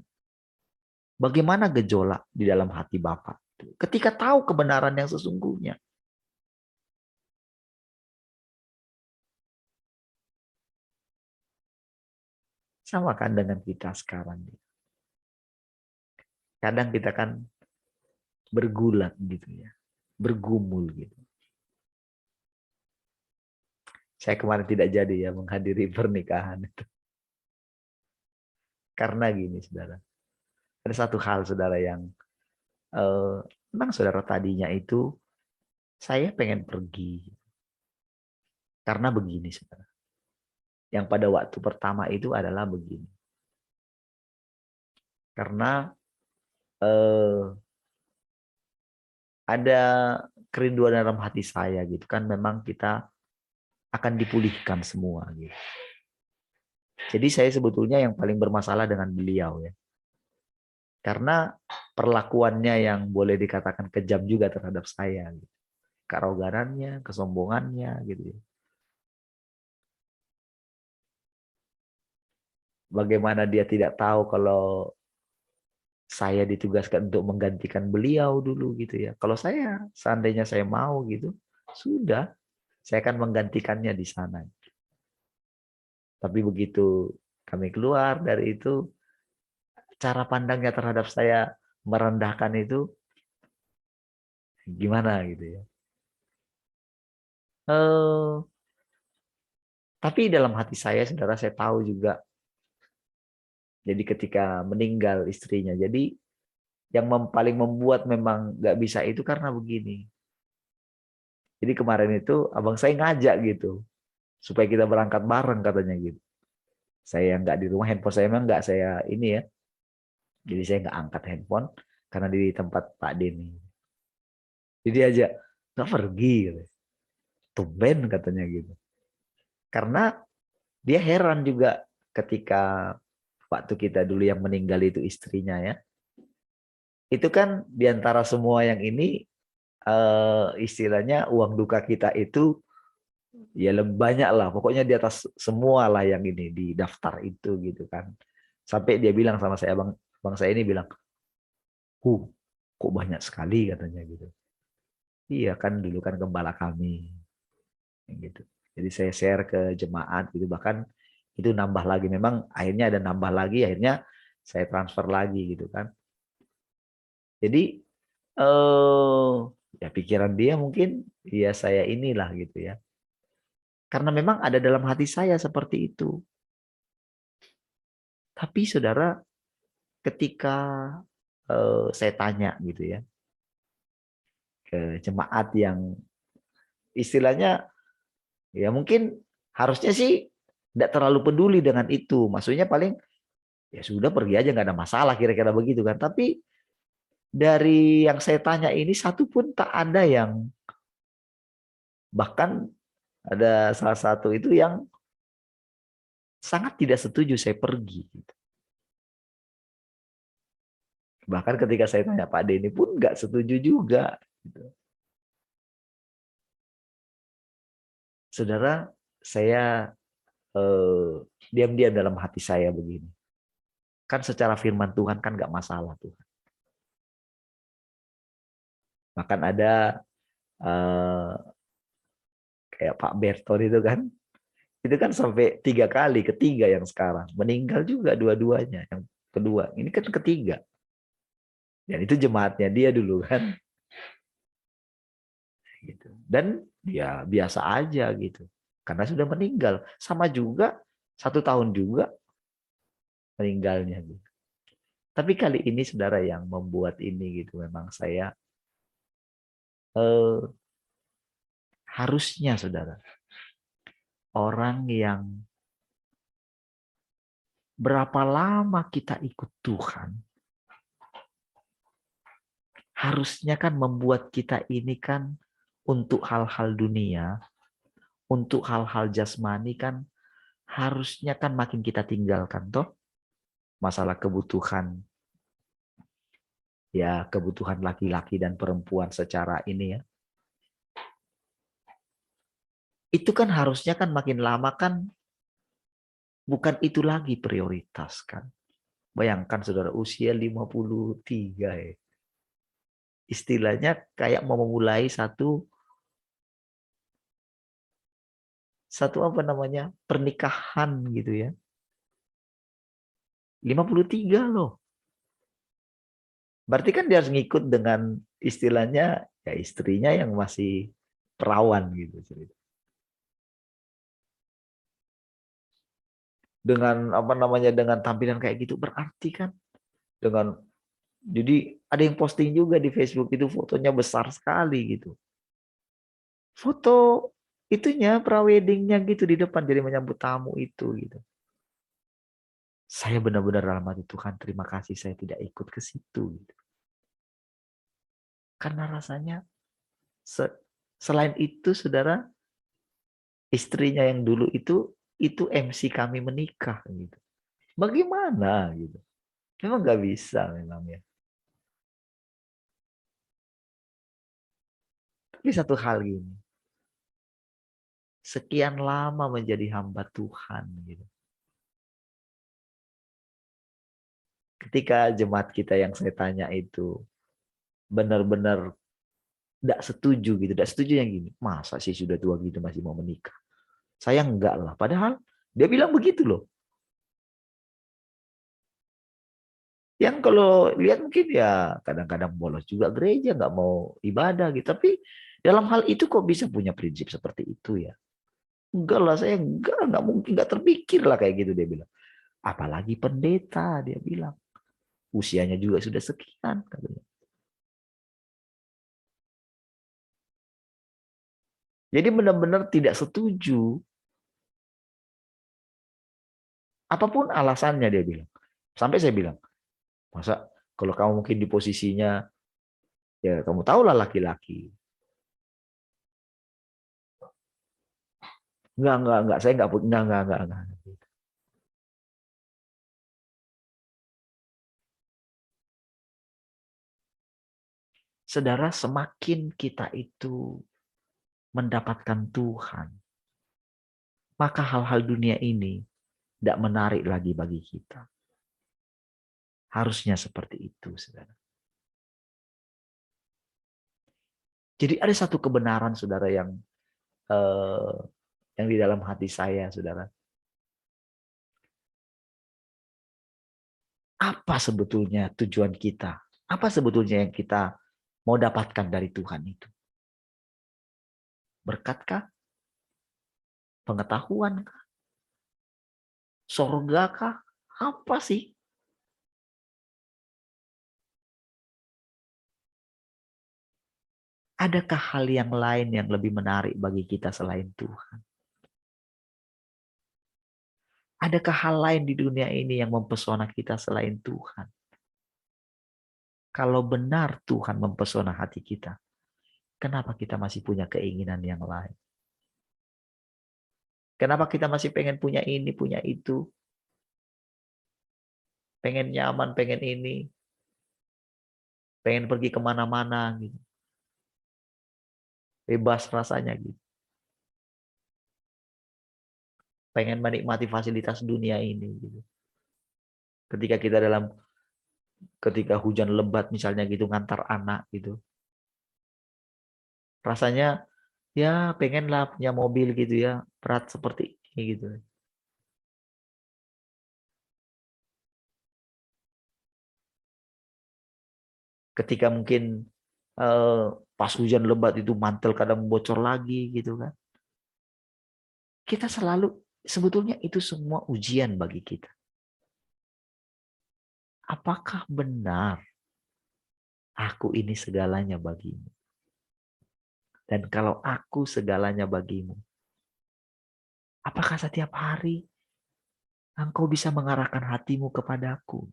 Bagaimana gejolak di dalam hati Bapak ketika tahu kebenaran yang sesungguhnya? Sama kan dengan kita sekarang. Kadang kita kan bergulat gitu ya. Bergumul gitu. Saya kemarin tidak jadi ya menghadiri pernikahan itu. Karena gini saudara. Ada satu hal saudara yang memang saudara tadinya itu saya pengen pergi. Karena begini saudara. Yang pada waktu pertama itu adalah begini. Karena ada kerinduan dalam hati saya gitu kan, memang kita akan dipulihkan semua gitu. Jadi saya sebetulnya yang paling bermasalah dengan beliau ya. Karena perlakuannya yang boleh dikatakan kejam juga terhadap saya gitu. Kearoganannya, kesombongannya gitu ya. Bagaimana dia tidak tahu kalau saya ditugaskan untuk menggantikan beliau dulu gitu ya. Kalau saya, seandainya saya mau gitu, sudah, saya akan menggantikannya di sana. Tapi begitu kami keluar dari itu, cara pandangnya terhadap saya merendahkan itu gimana gitu ya. Tapi dalam hati saya, saudara, saya tahu juga. Jadi ketika meninggal istrinya, jadi yang paling membuat memang nggak bisa itu karena begini. Jadi kemarin itu abang saya ngajak gitu, supaya kita berangkat bareng katanya gitu. Saya nggak di rumah, handphone saya memang nggak saya ini ya. Jadi saya nggak angkat handphone karena di tempat Pak Denny. Jadi aja nggak pergi, gitu. Tumben katanya gitu. Karena dia heran juga ketika waktu kita dulu yang meninggal itu istrinya ya. Itu kan diantara semua yang ini istilahnya uang duka kita itu ya lebih banyak lah. Pokoknya di atas semua lah yang ini di daftar itu gitu kan. Sampai dia bilang sama saya, bang saya ini bilang, kok banyak sekali katanya gitu. Iya kan dulu kan gembala kami gitu. Jadi saya share ke jemaat gitu, bahkan itu nambah lagi, memang akhirnya ada nambah lagi, akhirnya saya transfer lagi gitu kan. Jadi ya pikiran dia mungkin ya saya inilah gitu ya. Karena memang ada dalam hati saya seperti itu. Tapi saudara, ketika saya tanya gitu ya ke jemaat yang istilahnya ya mungkin harusnya sih tidak terlalu peduli dengan itu. Maksudnya paling ya sudah pergi aja nggak ada masalah kira-kira begitu kan. Tapi dari yang saya tanya ini satu pun tak ada yang, bahkan ada salah satu itu yang sangat tidak setuju saya pergi. Bahkan ketika saya tanya Pak Denny pun nggak setuju juga. Saudara, saya diam-diam dalam hati saya begini. Kan secara firman Tuhan kan nggak masalah Tuhan. Bahkan ada kayak Pak Berton itu kan sampai 3 kali, ketiga yang sekarang meninggal juga dua-duanya. Yang kedua, ini kan ketiga. Dan itu jemaatnya dia dulu kan. Gitu. Dan ya biasa aja gitu. Karena sudah meninggal. Sama juga 1 tahun juga meninggalnya. Gitu. Tapi kali ini saudara yang membuat ini gitu, memang saya harusnya saudara, orang yang berapa lama kita ikut Tuhan, harusnya kan membuat kita ini kan untuk hal-hal dunia, untuk hal-hal jasmani kan harusnya kan makin kita tinggalkan toh. Masalah kebutuhan, ya kebutuhan laki-laki dan perempuan secara ini ya. Itu kan harusnya kan makin lama kan bukan itu lagi prioritas kan. Bayangkan saudara usia 53 ya. Istilahnya kayak mau memulai satu apa namanya pernikahan gitu ya. 53 loh. Berarti kan dia harus ngikut dengan istilahnya ya istrinya yang masih perawan gitu. Dengan apa namanya dengan tampilan kayak gitu berarti kan dengan, jadi ada yang posting juga di Facebook itu fotonya besar sekali gitu. Foto itunya praweddingnya gitu di depan jadi menyambut tamu itu gitu. Saya benar-benar dalam hati Tuhan terima kasih saya tidak ikut ke situ gitu. Karena rasanya selain itu saudara, istrinya yang dulu itu MC kami menikah gitu. Bagaimana gitu. Memang nggak bisa memang ya. Tapi satu hal gini. Sekian lama menjadi hamba Tuhan gitu. Ketika jemaat kita yang saya tanya itu benar-benar tidak setuju gitu, tidak setuju yang gini, masa sih sudah tua gitu masih mau menikah? Saya enggak lah, padahal dia bilang begitu loh. Yang kalau lihat mungkin ya kadang-kadang bolos juga gereja, nggak mau ibadah gitu, tapi dalam hal itu kok bisa punya prinsip seperti itu ya? Enggak lah, saya nggak mungkin, nggak terpikir lah kayak gitu dia bilang. Apalagi pendeta dia bilang. Usianya juga sudah sekian, katanya. Jadi benar-benar tidak setuju. Apapun alasannya dia bilang. Sampai saya bilang, masa kalau kamu mungkin di posisinya, ya kamu tahulah laki-laki. Enggak, saya enggak. Saudara, semakin kita itu mendapatkan Tuhan, maka hal-hal dunia ini tidak menarik lagi bagi kita. Harusnya seperti itu, saudara. Jadi ada satu kebenaran, saudara, yang di dalam hati saya, saudara. Apa sebetulnya tujuan kita? Apa sebetulnya yang kita mau dapatkan dari Tuhan itu? Berkatkah? Pengetahuan kah? Sorga kah? Apa sih? Adakah hal yang lain yang lebih menarik bagi kita selain Tuhan? Adakah hal lain di dunia ini yang mempesona kita selain Tuhan? Kalau benar Tuhan mempesona hati kita, kenapa kita masih punya keinginan yang lain? Kenapa kita masih pengen punya ini, punya itu? Pengen nyaman, pengen ini. Pengen pergi kemana-mana gitu. Bebas rasanya gitu. Pengen menikmati fasilitas dunia ini gitu. Ketika hujan lebat misalnya gitu, ngantar anak gitu. Rasanya ya pengenlah punya mobil gitu ya, berat seperti ini gitu. Ketika mungkin pas hujan lebat itu mantel kadang bocor lagi gitu kan. Kita selalu, sebetulnya itu semua ujian bagi kita. Apakah benar aku ini segalanya bagimu? Dan kalau aku segalanya bagimu, apakah setiap hari engkau bisa mengarahkan hatimu kepadaku?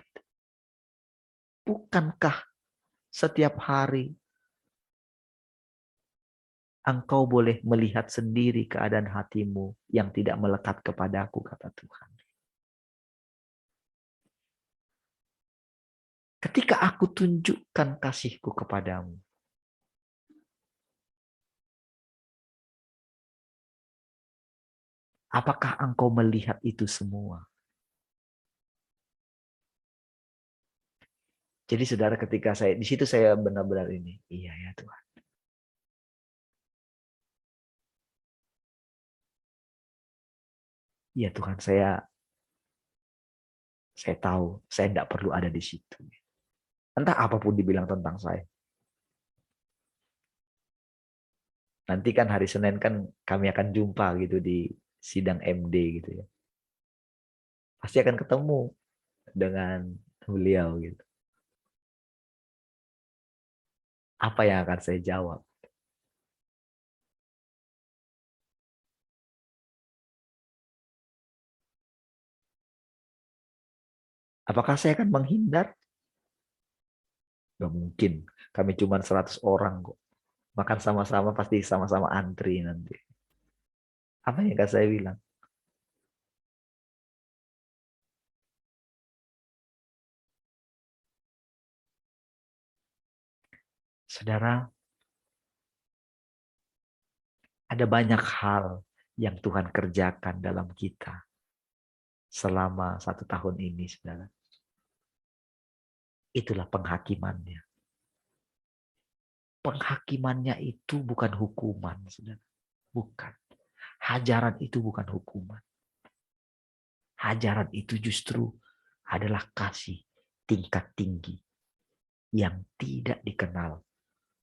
Bukankah setiap hari engkau boleh melihat sendiri keadaan hatimu yang tidak melekat kepadaku, kata Tuhan. Ketika aku tunjukkan kasihku kepadamu, apakah engkau melihat itu semua? Jadi saudara, ketika saya di situ saya benar-benar ini, iya ya Tuhan. Iya Tuhan, saya tahu saya tidak perlu ada di situ. Entah apapun dibilang tentang saya. Nanti kan hari Senin kan kami akan jumpa gitu di sidang MD gitu ya. Pasti akan ketemu dengan beliau gitu. Apa yang akan saya jawab? Apakah saya akan menghindar? Gak mungkin. Kami cuma 100 orang kok. Makan sama-sama pasti sama-sama antri nanti. Apa yang akan saya bilang? Saudara, ada banyak hal yang Tuhan kerjakan dalam kita selama 1 tahun ini, saudara. Itulah penghakimannya. Penghakimannya itu bukan hukuman, saudara. Bukan. Hajaran itu bukan hukuman. Hajaran itu justru adalah kasih tingkat tinggi yang tidak dikenal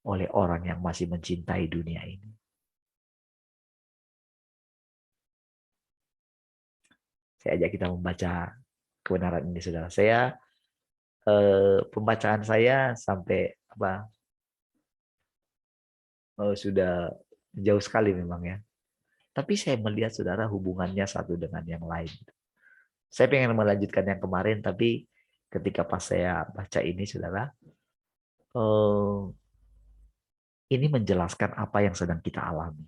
oleh orang yang masih mencintai dunia ini. Saya ajak kita membaca kebenaran ini, saudara. Saya pembacaan saya sampai sudah jauh sekali memang ya. Tapi saya melihat saudara hubungannya satu dengan yang lain. Saya pengen melanjutkan yang kemarin, tapi ketika pas saya baca ini saudara, ini menjelaskan apa yang sedang kita alami.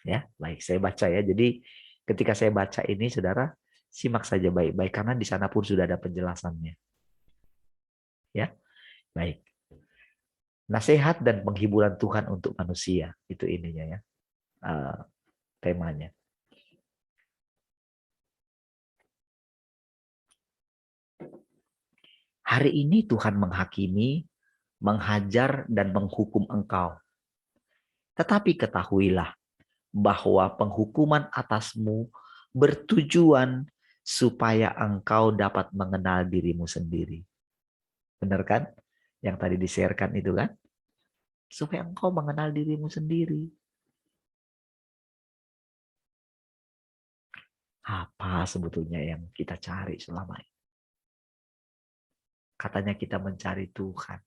Ya, baik saya baca ya. Jadi ketika saya baca ini saudara, simak saja baik-baik karena di sana pun sudah ada penjelasannya. Ya, baik. Nasihat dan penghiburan Tuhan untuk manusia, itu ininya ya, temanya. Hari ini Tuhan menghakimi, menghajar dan menghukum engkau. Tetapi ketahuilah bahwa penghukuman atasmu bertujuan supaya engkau dapat mengenal dirimu sendiri. Benar kan? Yang tadi di-share-kan itu kan? Supaya engkau mengenal dirimu sendiri. Apa sebetulnya yang kita cari selama ini? Katanya kita mencari Tuhan.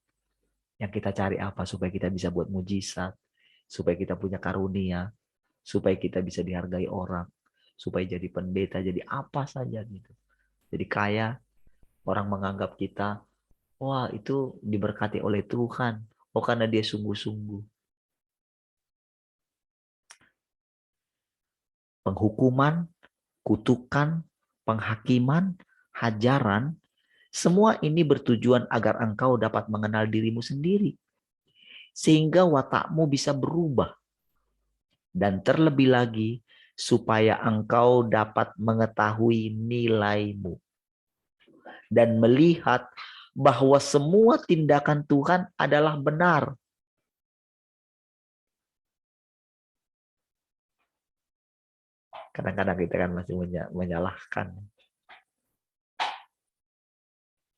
Yang kita cari apa? Supaya kita bisa buat mujizat. Supaya kita punya karunia. Supaya kita bisa dihargai orang. Supaya jadi pendeta, jadi apa saja gitu. Jadi kaya, orang menganggap kita, wah itu diberkati oleh Tuhan. Oh karena dia sungguh-sungguh. Penghukuman, kutukan, penghakiman, hajaran, semua ini bertujuan agar engkau dapat mengenal dirimu sendiri. Sehingga watakmu bisa berubah. Dan terlebih lagi, supaya engkau dapat mengetahui nilaimu. Dan melihat bahwa semua tindakan Tuhan adalah benar. Kadang-kadang kita kan masih menyalahkan.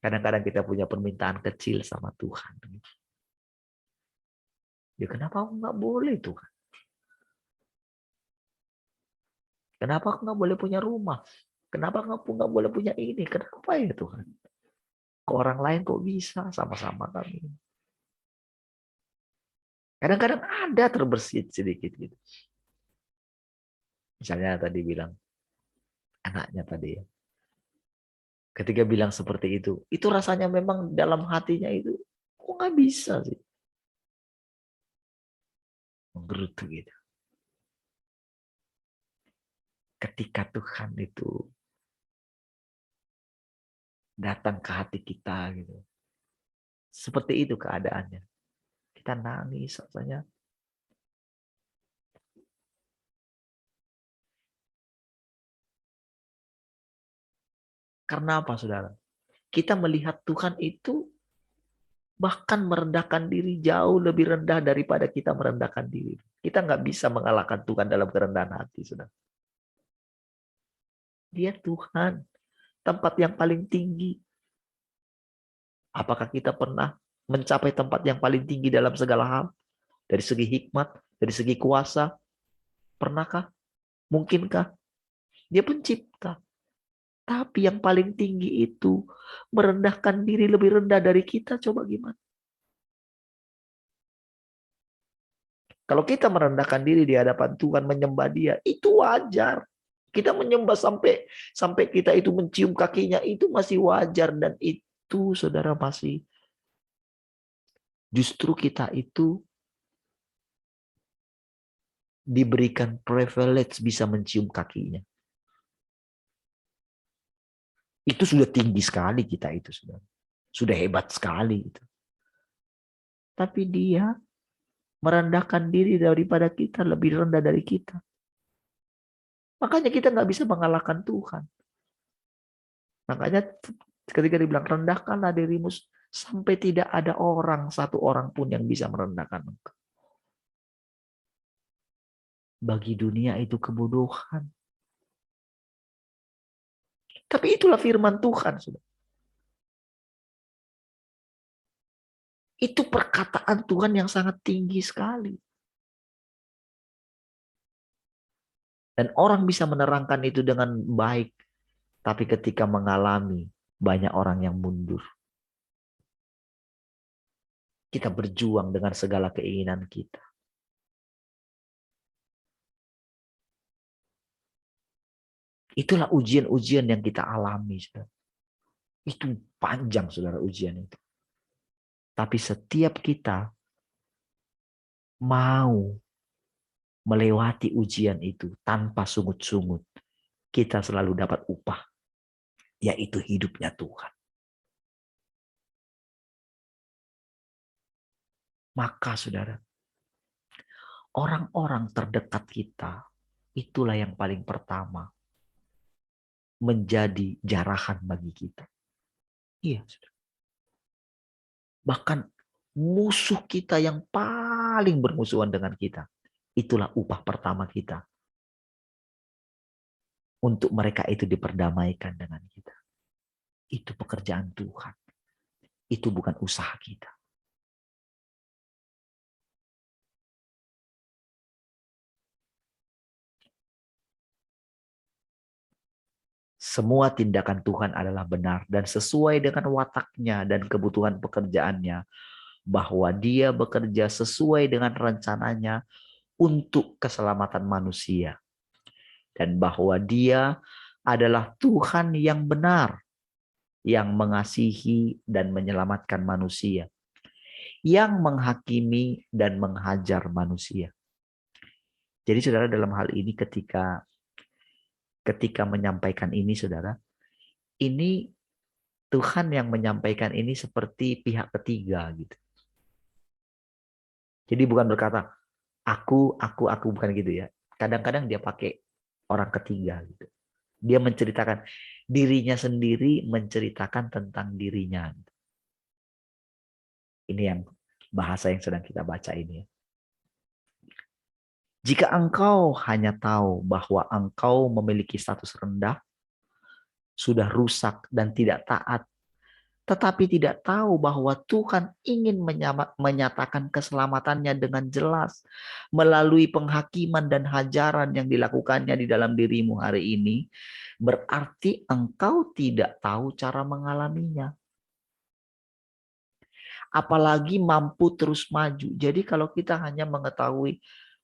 Kadang-kadang kita punya permintaan kecil sama Tuhan. Ya kenapa aku nggak boleh Tuhan? Kenapa aku nggak boleh punya rumah? Kenapa aku nggak boleh punya ini? Kenapa ya Tuhan? Ke orang lain kok bisa sama-sama kami? Kadang-kadang ada terbersit sedikit gitu. Misalnya tadi bilang, anaknya tadi ya. Ketika bilang seperti itu rasanya memang dalam hatinya itu, kok nggak bisa sih? Menggerutu gitu. Ketika Tuhan itu datang ke hati kita gitu. Seperti itu keadaannya. Kita nangis rasanya. Karena apa saudara? Kita melihat Tuhan itu bahkan merendahkan diri jauh lebih rendah daripada kita merendahkan diri. Kita nggak bisa mengalahkan Tuhan dalam kerendahan hati, saudara. Dia Tuhan, tempat yang paling tinggi. Apakah kita pernah mencapai tempat yang paling tinggi dalam segala hal? Dari segi hikmat, dari segi kuasa? Pernahkah? Mungkinkah? Dia pencipta. Tapi yang paling tinggi itu merendahkan diri lebih rendah dari kita. Coba gimana? Kalau kita merendahkan diri di hadapan Tuhan, menyembah Dia, itu wajar. Kita menyembah sampai kita itu mencium kakinya, itu masih wajar. Dan itu saudara masih, justru kita itu diberikan privilege bisa mencium kakinya. Itu sudah tinggi sekali kita itu, saudara. Sudah hebat sekali itu. Tapi Dia merendahkan diri daripada kita, lebih rendah dari kita. Makanya kita nggak bisa mengalahkan Tuhan. Makanya ketika dibilang rendahkanlah dirimu sampai tidak ada satu orang pun yang bisa merendahkan engkau. Bagi dunia itu kebodohan. Tapi itulah firman Tuhan. Itu perkataan Tuhan yang sangat tinggi sekali. Dan orang bisa menerangkan itu dengan baik. Tapi ketika mengalami, banyak orang yang mundur. Kita berjuang dengan segala keinginan kita. Itulah ujian-ujian yang kita alami, saudara. Itu panjang, saudara, ujian itu. Tapi setiap kita mau melewati ujian itu tanpa sungut-sungut, kita selalu dapat upah, yaitu hidupnya Tuhan. Maka, saudara, orang-orang terdekat kita, itulah yang paling pertama menjadi jarahan bagi kita. Iya, saudara. Bahkan musuh kita yang paling bermusuhan dengan kita, itulah upah pertama kita. Untuk mereka itu diperdamaikan dengan kita. Itu pekerjaan Tuhan. Itu bukan usaha kita. Semua tindakan Tuhan adalah benar dan sesuai dengan wataknya dan kebutuhan pekerjaannya, bahwa Dia bekerja sesuai dengan rencananya untuk keselamatan manusia, dan bahwa Dia adalah Tuhan yang benar, yang mengasihi dan menyelamatkan manusia, yang menghakimi dan menghajar manusia. Jadi saudara, dalam hal ini ketika menyampaikan ini, saudara, ini Tuhan yang menyampaikan ini seperti pihak ketiga gitu. Jadi bukan berkata aku, bukan gitu ya. Kadang-kadang dia pakai orang ketiga gitu. Dia menceritakan dirinya sendiri, menceritakan tentang dirinya. Ini yang bahasa yang sedang kita baca ini. Jika engkau hanya tahu bahwa engkau memiliki status rendah, sudah rusak dan tidak taat, tetapi tidak tahu bahwa Tuhan ingin menyatakan keselamatannya dengan jelas melalui penghakiman dan hajaran yang dilakukannya di dalam dirimu hari ini, berarti engkau tidak tahu cara mengalaminya. Apalagi mampu terus maju. Jadi kalau kita hanya mengetahui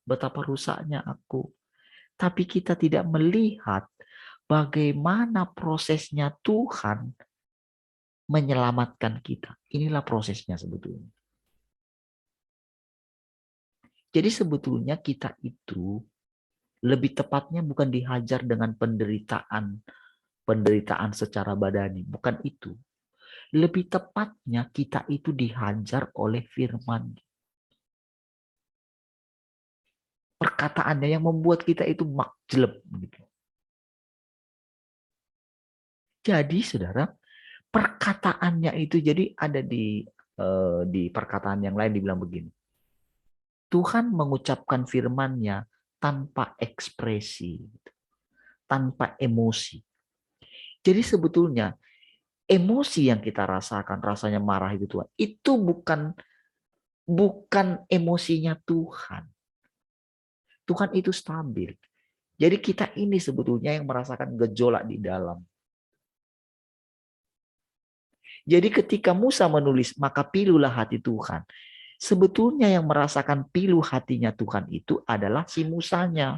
betapa rusaknya aku, tapi kita tidak melihat bagaimana prosesnya Tuhan menyelamatkan kita. Inilah prosesnya sebetulnya. Jadi sebetulnya kita itu lebih tepatnya bukan dihajar dengan penderitaan secara badani, bukan itu. Lebih tepatnya kita itu dihajar oleh firman. Perkataannya yang membuat kita itu makjleb gitu. Jadi saudara, perkataannya itu jadi ada di perkataan yang lain dibilang begini. Tuhan mengucapkan firman-Nya tanpa ekspresi, tanpa emosi. Jadi sebetulnya emosi yang kita rasakan, rasanya marah itu Tuhan, itu bukan emosinya Tuhan. Tuhan itu stabil. Jadi kita ini sebetulnya yang merasakan gejolak di dalam. Jadi ketika Musa menulis, maka pilulah hati Tuhan. Sebetulnya yang merasakan pilu hatinya Tuhan itu adalah si Musanya.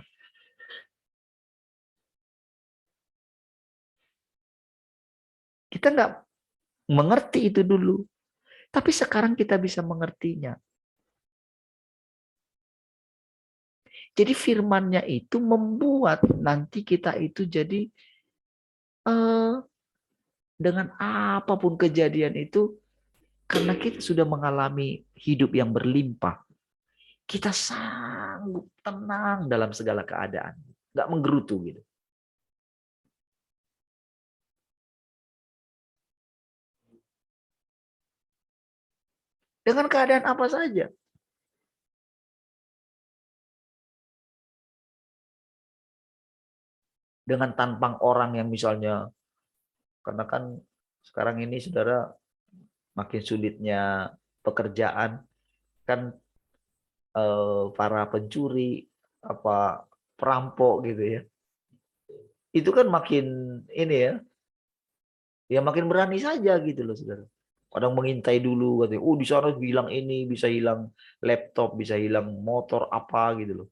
Kita nggak mengerti itu dulu. Tapi sekarang kita bisa mengertinya. Jadi firman-Nya itu membuat nanti kita itu jadi dengan apapun kejadian itu, karena kita sudah mengalami hidup yang berlimpah, kita sanggup tenang dalam segala keadaan. Nggak menggerutu gitu. Dengan keadaan apa saja. Dengan tampang orang yang misalnya, karena kan sekarang ini saudara makin sulitnya pekerjaan, kan para pencuri, perampok gitu ya. Itu kan makin ini ya, ya makin berani saja gitu loh, saudara. Kadang mengintai dulu, katanya, oh di sana hilang ini, bisa hilang laptop, bisa hilang motor apa gitu loh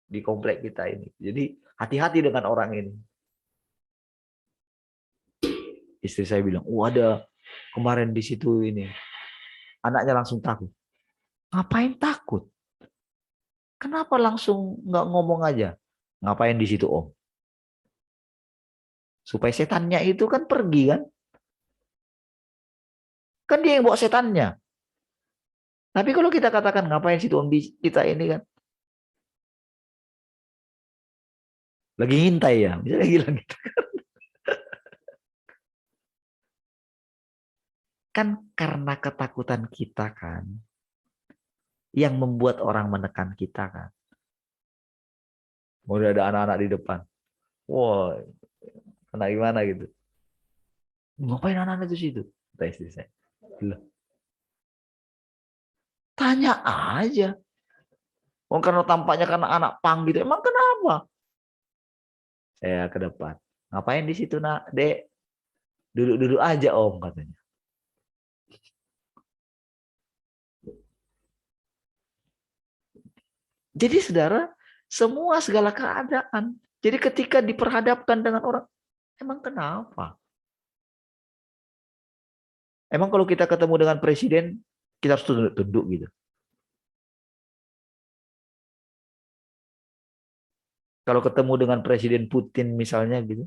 di komplek kita ini. Jadi hati-hati dengan orang ini. Istri saya bilang, ada kemarin di situ ini. Anaknya langsung takut. Ngapain takut? Kenapa langsung nggak ngomong aja? Ngapain di situ, Om? Supaya setannya itu kan pergi kan? Kan dia yang bawa setannya. Tapi kalau kita katakan ngapain situ Om, kita ini kan lagi ngintai ya, bisa lagi gitu. Kan karena ketakutan kita kan yang membuat orang menekan kita kan. Udah ada anak-anak di depan. Wah, kena gimana gitu. Ngapain anak-anak itu situ? Kata istri saya. Loh, tanya aja. Oh, karena tampaknya karena anak pang gitu. Emang kenapa? Saya ke depan. Ngapain di situ, Nak? Dek, duduk-duduk aja, Om, katanya. Jadi saudara, semua segala keadaan. Jadi ketika diperhadapkan dengan orang, emang kenapa? Emang kalau kita ketemu dengan presiden, kita harus tunduk gitu. Kalau ketemu dengan Presiden Putin misalnya gitu,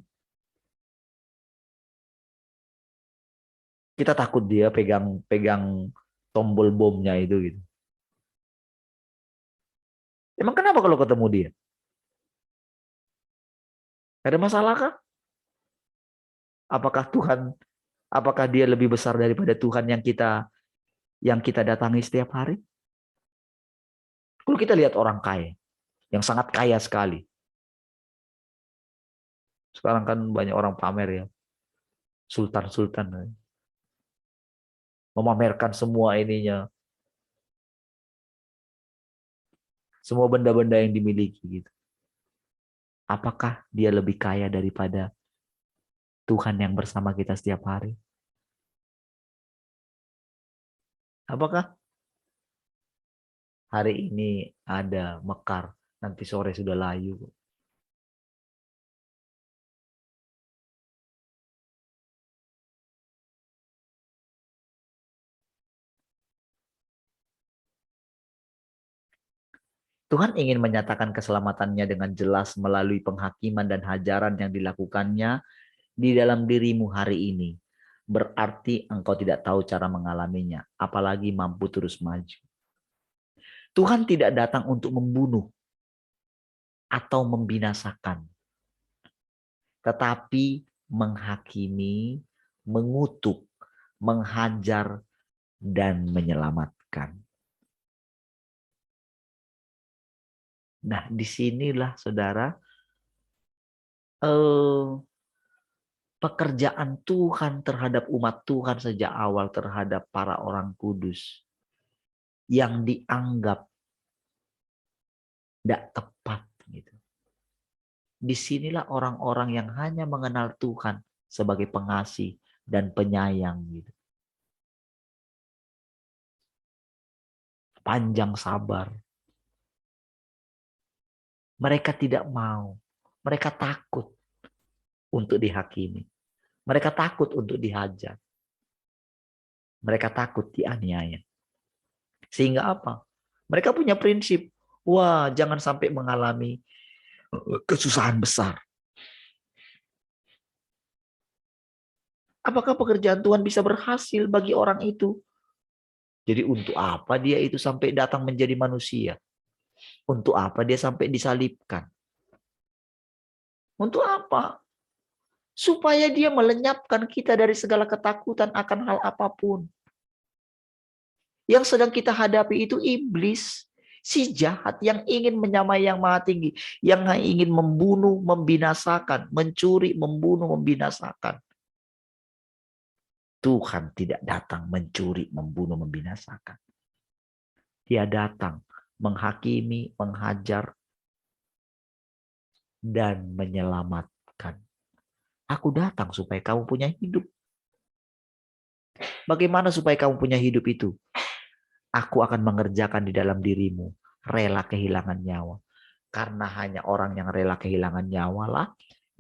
kita takut dia pegang tombol bomnya itu gitu. Emang kenapa kalau ketemu dia? Ada masalah kah? Apakah dia lebih besar daripada Tuhan yang kita datangi setiap hari? Kalau kita lihat orang kaya, yang sangat kaya sekali. Sekarang kan banyak orang pamer ya. Sultan-sultan. Memamerkan semua ininya. Semua benda-benda yang dimiliki gitu. Apakah dia lebih kaya daripada Tuhan yang bersama kita setiap hari? Apakah hari ini ada mekar, nanti sore sudah layu? Tuhan ingin menyatakan keselamatannya dengan jelas melalui penghakiman dan hajaran yang dilakukannya di dalam dirimu hari ini. Berarti engkau tidak tahu cara mengalaminya, apalagi mampu terus maju. Tuhan tidak datang untuk membunuh atau membinasakan, tetapi menghakimi, mengutuk, menghajar, dan menyelamatkan. Nah, disinilah saudara, pekerjaan Tuhan terhadap umat Tuhan sejak awal terhadap para orang kudus yang dianggap tidak tepat. Gitu. Disinilah orang-orang yang hanya mengenal Tuhan sebagai pengasih dan penyayang. Gitu. Panjang sabar. Mereka tidak mau. Mereka takut untuk dihakimi. Mereka takut untuk dihajar. Mereka takut dianiaya. Sehingga apa? Mereka punya prinsip. Wah, jangan sampai mengalami kesusahan besar. Apakah pekerjaan Tuhan bisa berhasil bagi orang itu? Jadi untuk apa dia itu sampai datang menjadi manusia? Untuk apa dia sampai disalibkan? Untuk apa? Supaya dia melenyapkan kita dari segala ketakutan akan hal apapun. Yang sedang kita hadapi itu iblis. Si jahat yang ingin menyamai yang maha tinggi. Yang ingin membunuh, membinasakan. Mencuri, membunuh, membinasakan. Tuhan tidak datang mencuri, membunuh, membinasakan. Dia datang menghakimi, menghajar, dan menyelamatkan. Aku datang supaya kamu punya hidup. Bagaimana supaya kamu punya hidup itu? Aku akan mengerjakan di dalam dirimu, rela kehilangan nyawa. Karena hanya orang yang rela kehilangan nyawa lah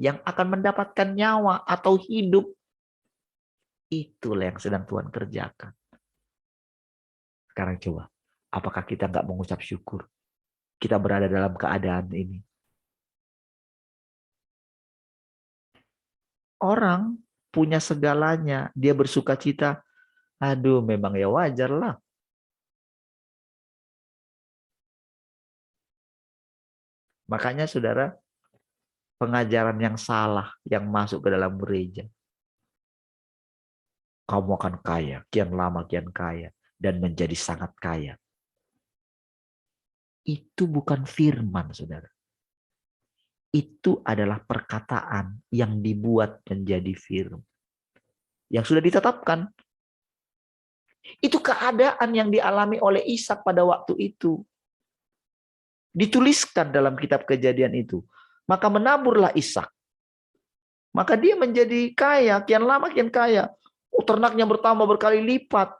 yang akan mendapatkan nyawa atau hidup. Itulah yang sedang Tuhan kerjakan. Sekarang coba, apakah kita nggak mengucap syukur? Kita berada dalam keadaan ini. Orang punya segalanya, dia bersuka cita. Aduh, memang ya wajar lah. Makanya saudara, pengajaran yang salah yang masuk ke dalam gereja. Kamu akan kaya, kian lama kian kaya, dan menjadi sangat kaya. Itu bukan firman, saudara. Itu adalah perkataan yang dibuat menjadi firman. Yang sudah ditetapkan. Itu keadaan yang dialami oleh Ishak pada waktu itu. Dituliskan dalam kitab Kejadian itu. Maka menaburlah Ishak. Maka dia menjadi kaya, kian lama kian kaya. Ternaknya bertambah berkali lipat.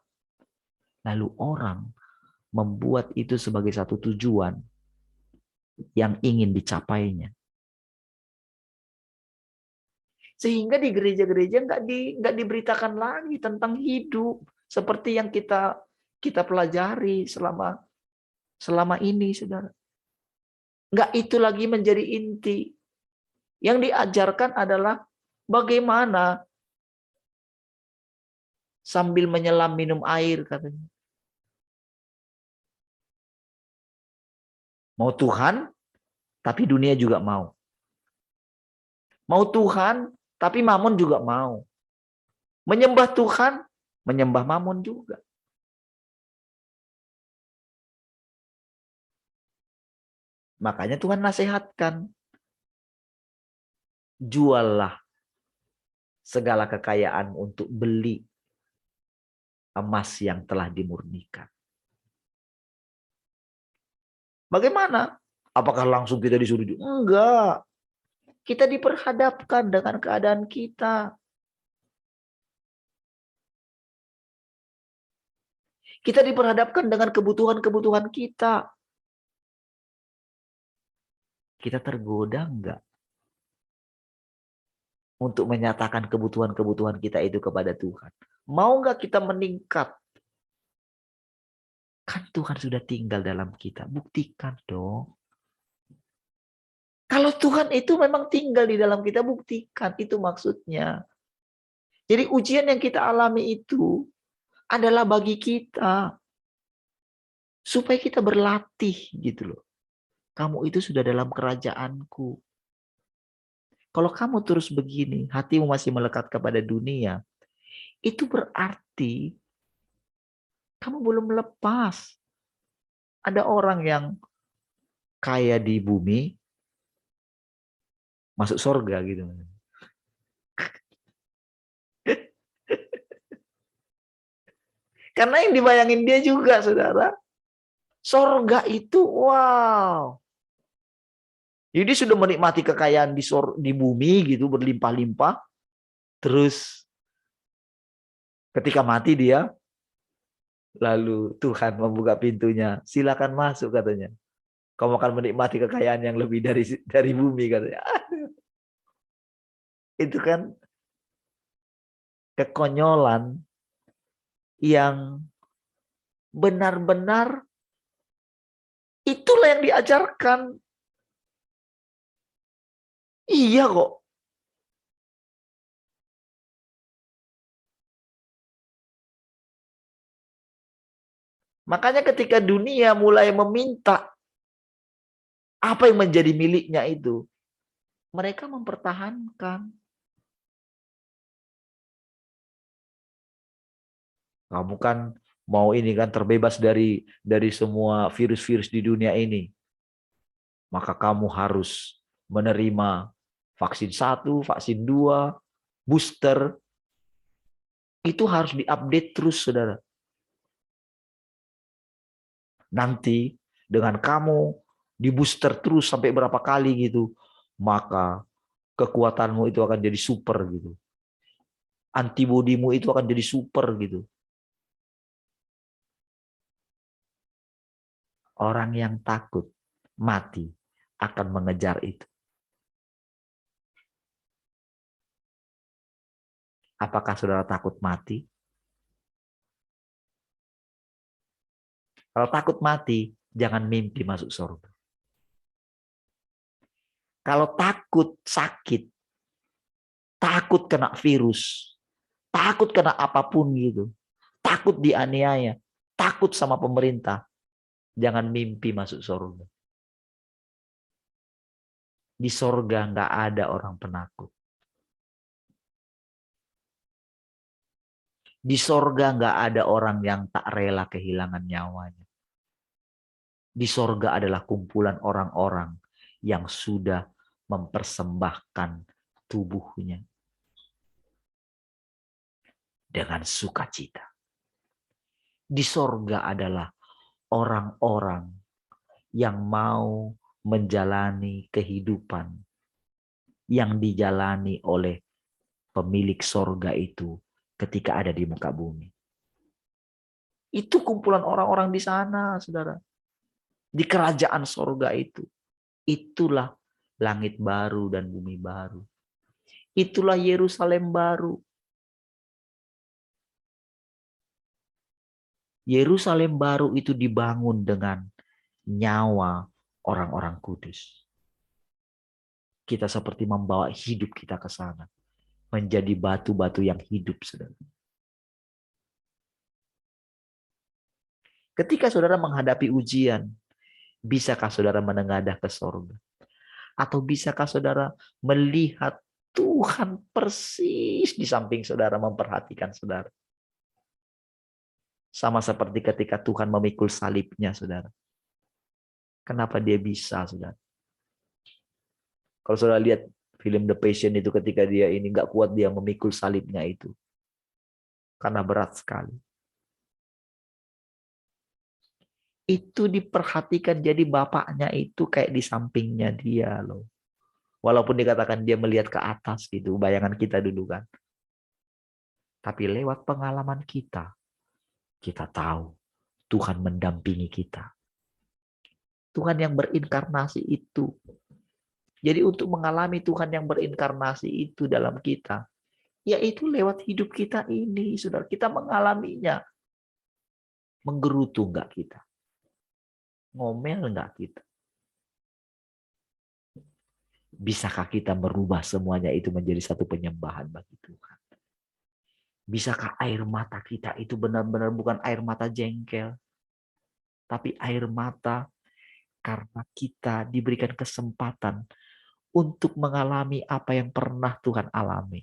Lalu orang membuat itu sebagai satu tujuan yang ingin dicapainya. Sehingga di gereja-gereja nggak diberitakan lagi tentang hidup seperti yang kita pelajari selama ini, saudara. Nggak itu lagi menjadi inti. Yang diajarkan adalah bagaimana sambil menyelam minum air, katanya. Mau Tuhan, tapi dunia juga mau. Mau Tuhan, tapi Mammon juga mau. Menyembah Tuhan, menyembah Mammon juga. Makanya Tuhan nasihatkan, juallah segala kekayaan untuk beli emas yang telah dimurnikan. Bagaimana? Apakah langsung kita disuruh? Enggak. Kita diperhadapkan dengan keadaan kita. Kita diperhadapkan dengan kebutuhan-kebutuhan kita. Kita tergoda enggak untuk menyatakan kebutuhan-kebutuhan kita itu kepada Tuhan? Mau enggak kita meningkat? Kan Tuhan sudah tinggal dalam kita. Buktikan dong. Kalau Tuhan itu memang tinggal di dalam kita, buktikan. Itu maksudnya. Jadi ujian yang kita alami itu adalah bagi kita. Supaya kita berlatih gitu loh. Kamu itu sudah dalam kerajaanku. Kalau kamu terus begini, hatimu masih melekat kepada dunia, itu berarti kamu belum lepas. Ada orang yang kaya di bumi, masuk surga gitu. Karena yang dibayangin dia juga, saudara. Surga itu, wow. Jadi sudah menikmati kekayaan di bumi gitu, berlimpah-limpah. Terus ketika mati dia, lalu Tuhan membuka pintunya. Silakan masuk, katanya. Kamu akan menikmati kekayaan yang lebih dari bumi, katanya. Itu kan kekonyolan yang benar-benar itulah yang diajarkan. Iya kok. Makanya ketika dunia mulai meminta apa yang menjadi miliknya itu, mereka mempertahankan. Kamu kan mau ini kan terbebas dari semua virus-virus di dunia ini. Maka kamu harus menerima vaksin 1, vaksin 2, booster. Itu harus diupdate terus, saudara. Nanti dengan kamu di booster terus sampai berapa kali gitu, maka kekuatanmu itu akan jadi super gitu. Antibodimu itu akan jadi super gitu. Orang yang takut mati akan mengejar itu. Apakah saudara takut mati? Kalau takut mati, jangan mimpi masuk surga. Kalau takut sakit, takut kena virus, takut kena apapun gitu, takut dianiaya, takut sama pemerintah, jangan mimpi masuk surga. Di surga nggak ada orang penakut. Di sorga nggak ada orang yang tak rela kehilangan nyawanya. Di sorga adalah kumpulan orang-orang yang sudah mempersembahkan tubuhnya dengan sukacita. Di sorga adalah orang-orang yang mau menjalani kehidupan yang dijalani oleh pemilik sorga itu ketika ada di muka bumi. Itu kumpulan orang-orang di sana, saudara. Di kerajaan sorga itu. Itulah langit baru dan bumi baru. Itulah Yerusalem baru. Yerusalem baru itu dibangun dengan nyawa orang-orang kudus. Kita seperti membawa hidup kita ke sana. Menjadi batu-batu yang hidup, saudara. Ketika saudara menghadapi ujian, bisakah saudara menengadah ke sorga? Atau bisakah saudara melihat Tuhan persis di samping saudara, memperhatikan saudara? Sama seperti ketika Tuhan memikul salibnya, saudara. Kenapa dia bisa, saudara? Kalau saudara lihat film The Passion itu, ketika dia ini nggak kuat, dia memikul salibnya itu. Karena berat sekali. Itu diperhatikan, jadi bapaknya itu kayak di sampingnya dia loh. Walaupun dikatakan dia melihat ke atas gitu, bayangan kita dulu kan. Tapi lewat pengalaman kita tahu Tuhan mendampingi kita. Tuhan yang berinkarnasi itu. Jadi untuk mengalami Tuhan yang berinkarnasi itu dalam kita, yaitu lewat hidup kita ini, saudara. Kita mengalaminya. Menggerutu enggak kita? Ngomel enggak kita? Bisakah kita merubah semuanya itu menjadi satu penyembahan bagi Tuhan? Bisakah air mata kita itu benar-benar bukan air mata jengkel, tapi air mata karena kita diberikan kesempatan untuk mengalami apa yang pernah Tuhan alami.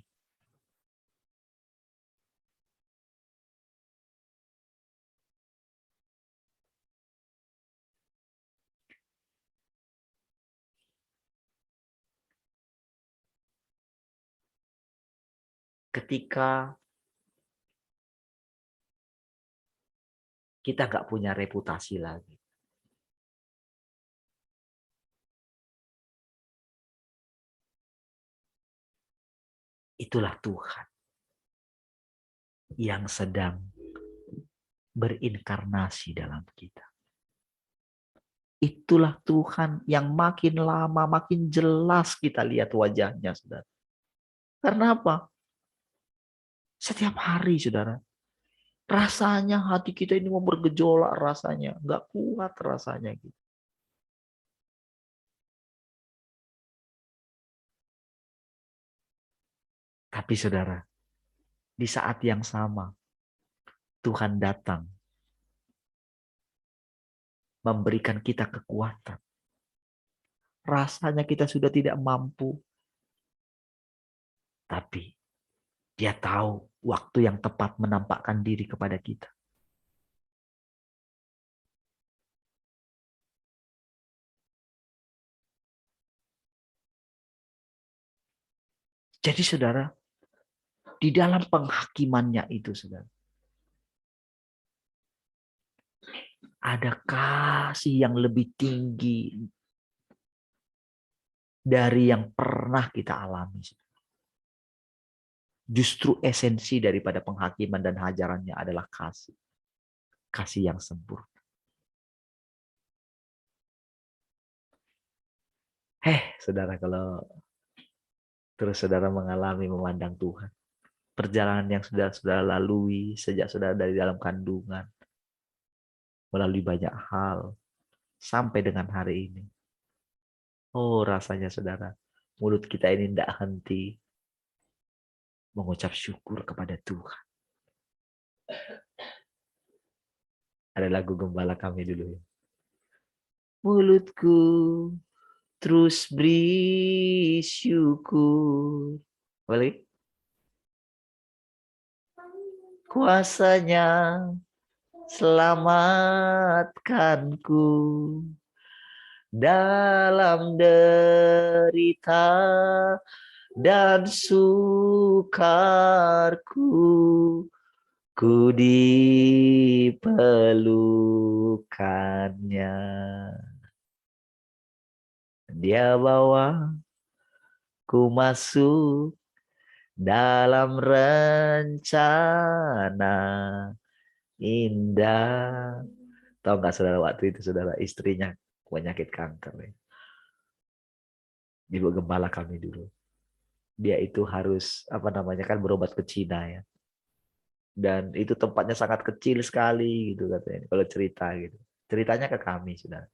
Ketika kita nggak punya reputasi lagi, itulah Tuhan yang sedang berinkarnasi dalam kita. Itulah Tuhan yang makin lama makin jelas kita lihat wajahnya, saudara. Karena apa? Setiap hari, saudara, rasanya hati kita ini mau bergejolak rasanya. Nggak kuat rasanya gitu. Tapi saudara, di saat yang sama, Tuhan datang memberikan kita kekuatan. Rasanya kita sudah tidak mampu. Tapi dia tahu waktu yang tepat menampakkan diri kepada kita. Jadi saudara, di dalam penghakimannya itu, saudara, ada kasih yang lebih tinggi dari yang pernah kita alami. Justru esensi daripada penghakiman dan hajarannya adalah kasih. Kasih yang sempurna. Saudara, kalau terus saudara mengalami memandang Tuhan, perjalanan yang sudah saudara lalui sejak saudara dari dalam kandungan, melalui banyak hal, sampai dengan hari ini. Oh, rasanya saudara, mulut kita ini tidak henti mengucap syukur kepada Tuhan. Ada lagu gembala kami dulu ya. Mulutku terus beri syukur. Balik. Kuasanya selamatkanku dalam derita dan sukarku, ku dipelukannya. Dia bawa ku masuk dalam rencana indah. Tahu nggak saudara, waktu itu saudara istrinya penyakit kanker ya. Ibu gembala kami dulu. Dia itu harus kan berobat ke Cina ya. Dan itu tempatnya sangat kecil sekali gitu katanya. Kalau cerita gitu. Ceritanya ke kami saudara.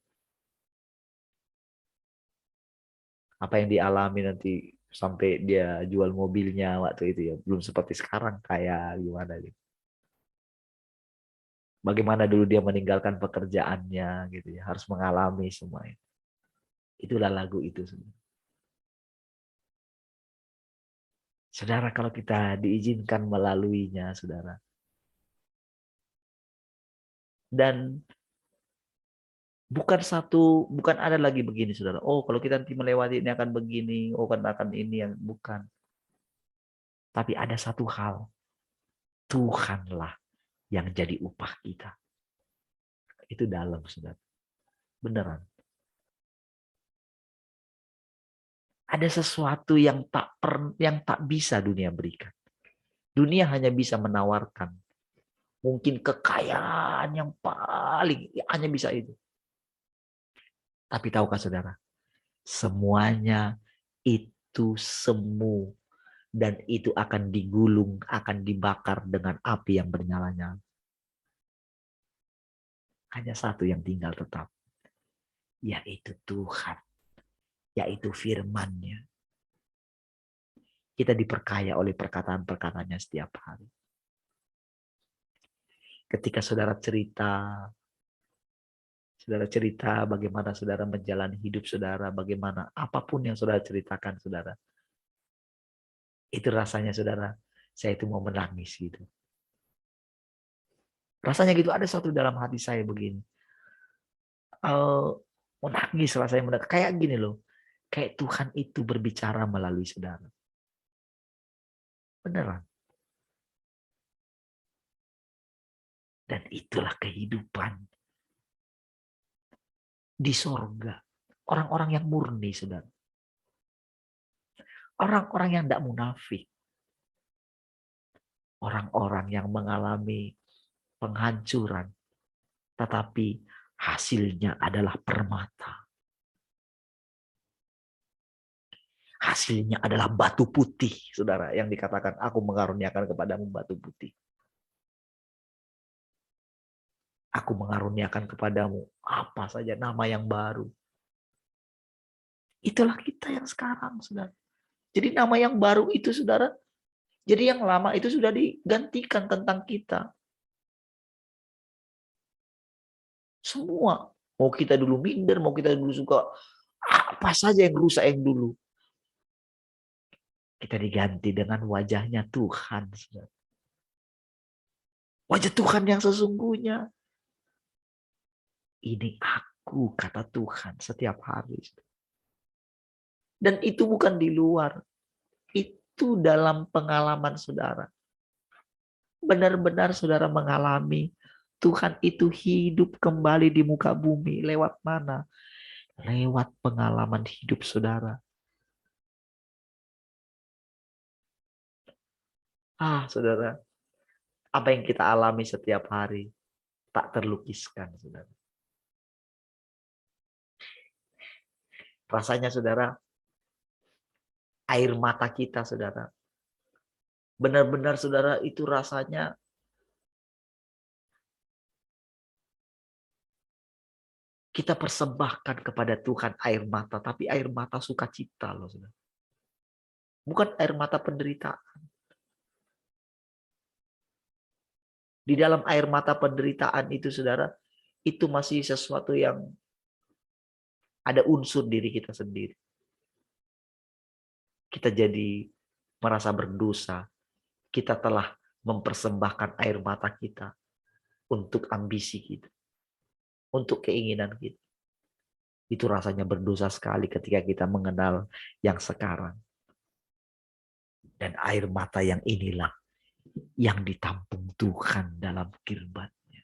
Apa yang dialami nanti sampai dia jual mobilnya waktu itu ya. Belum seperti sekarang kayak gimana gitu. Bagaimana dulu dia meninggalkan pekerjaannya gitu ya. Harus mengalami semua itu. Itulah lagu itu sebenarnya. Saudara, kalau kita diizinkan melaluinya, saudara. Dan bukan ada lagi begini, saudara. Oh, kalau kita nanti melewati ini akan begini. Oh, kan akan ini yang bukan. Tapi ada satu hal. Tuhanlah yang jadi upah kita. Itu dalam, saudara. Beneran. Ada sesuatu yang tak bisa dunia berikan. Dunia hanya bisa menawarkan. Mungkin kekayaan yang paling, hanya bisa itu. Tapi tahukah saudara? Semuanya itu semu. Dan itu akan digulung, akan dibakar dengan api yang bernyala-nyala. Hanya satu yang tinggal tetap. Yaitu Tuhan. Yaitu firman-Nya. Kita diperkaya oleh perkataan-perkataannya setiap hari. Ketika saudara cerita bagaimana saudara menjalani hidup saudara, bagaimana apapun yang saudara ceritakan saudara. Itu rasanya saudara, saya itu mau menangis gitu. Rasanya gitu, ada satu dalam hati saya begini. Menangis rasanya, kayak gini loh. Kayak Tuhan itu berbicara melalui saudara. Beneran. Dan itulah kehidupan di sorga. Orang-orang yang murni, saudara. Orang-orang yang tidak munafik. Orang-orang yang mengalami penghancuran. Tetapi hasilnya adalah permata. Hasilnya adalah batu putih, saudara. Yang dikatakan, aku mengaruniakan kepadamu batu putih. Aku mengaruniakan kepadamu apa saja nama yang baru. Itulah kita yang sekarang, saudara. Jadi nama yang baru itu, saudara. Jadi yang lama itu sudah digantikan tentang kita. Semua. Mau kita dulu minder, mau kita dulu suka apa saja yang rusak yang dulu. Kita diganti dengan wajahnya Tuhan. Wajah Tuhan yang sesungguhnya. Ini aku, kata Tuhan setiap hari. Dan itu bukan di luar. Itu dalam pengalaman saudara. Benar-benar saudara mengalami Tuhan itu hidup kembali di muka bumi. Lewat mana? Lewat pengalaman hidup saudara. Saudara, apa yang kita alami setiap hari tak terlukiskan, saudara. Rasanya saudara, air mata kita saudara, benar-benar saudara itu rasanya kita persembahkan kepada Tuhan air mata, tapi air mata sukacita loh saudara. Bukan air mata penderitaan. Di dalam air mata penderitaan itu saudara, itu masih sesuatu yang ada unsur diri kita sendiri. Kita jadi merasa berdosa. Kita telah mempersembahkan air mata kita untuk ambisi kita, untuk keinginan kita. Itu rasanya berdosa sekali ketika kita mengenal yang sekarang. Dan air mata yang inilah yang ditampung Tuhan dalam firman-Nya.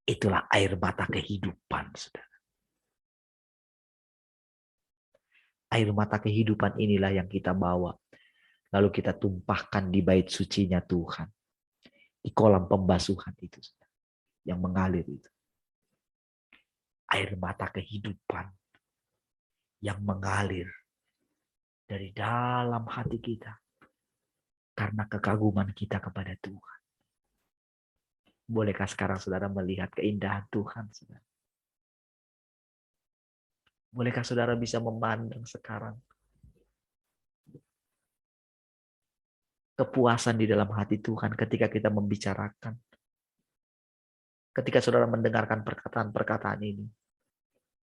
Itulah air mata kehidupan, saudara. Air mata kehidupan inilah yang kita bawa. Lalu kita tumpahkan di bait sucinya Tuhan. Di kolam pembasuhan itu, saudara, yang mengalir itu. Air mata kehidupan yang mengalir dari dalam hati kita. Karena kekaguman kita kepada Tuhan. Bolehkah sekarang saudara melihat keindahan Tuhan, saudara? Bolehkah saudara bisa memandang sekarang kepuasan di dalam hati Tuhan ketika kita membicarakan? Ketika saudara mendengarkan perkataan-perkataan ini,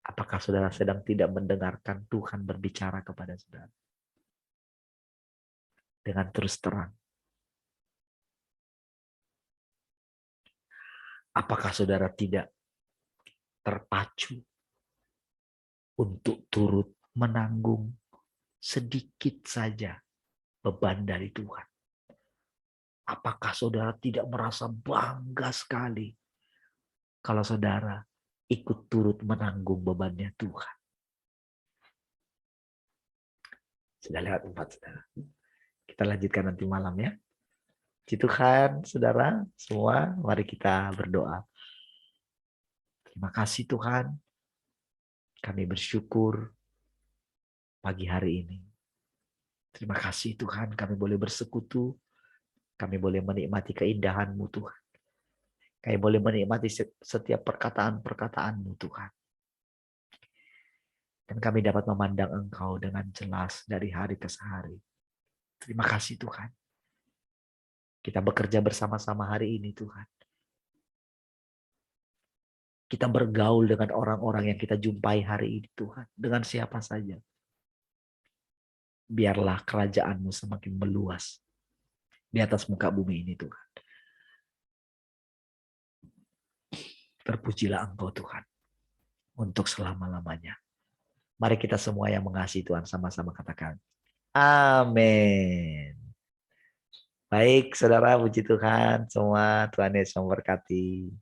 apakah saudara sedang tidak mendengarkan Tuhan berbicara kepada saudara? Dengan terus terang. Apakah saudara tidak terpacu untuk turut menanggung sedikit saja beban dari Tuhan? Apakah saudara tidak merasa bangga sekali kalau saudara ikut turut menanggung bebannya Tuhan? Sudah lewat 4, saudara. Kita lanjutkan nanti malam ya. Puji Tuhan, saudara semua, mari kita berdoa. Terima kasih Tuhan, kami bersyukur pagi hari ini. Terima kasih Tuhan, kami boleh bersekutu, kami boleh menikmati keindahan-Mu Tuhan. Kami boleh menikmati setiap perkataan-perkataan-Mu Tuhan. Dan kami dapat memandang Engkau dengan jelas dari hari ke hari. Terima kasih Tuhan. Kita bekerja bersama-sama hari ini Tuhan. Kita bergaul dengan orang-orang yang kita jumpai hari ini Tuhan. Dengan siapa saja. Biarlah kerajaan-Mu semakin meluas di atas muka bumi ini Tuhan. Terpujilah Engkau Tuhan untuk selama-lamanya. Mari kita semua yang mengasihi Tuhan sama-sama katakan. Amin. Baik saudara, puji Tuhan semua. Tuhan Yesus memberkati.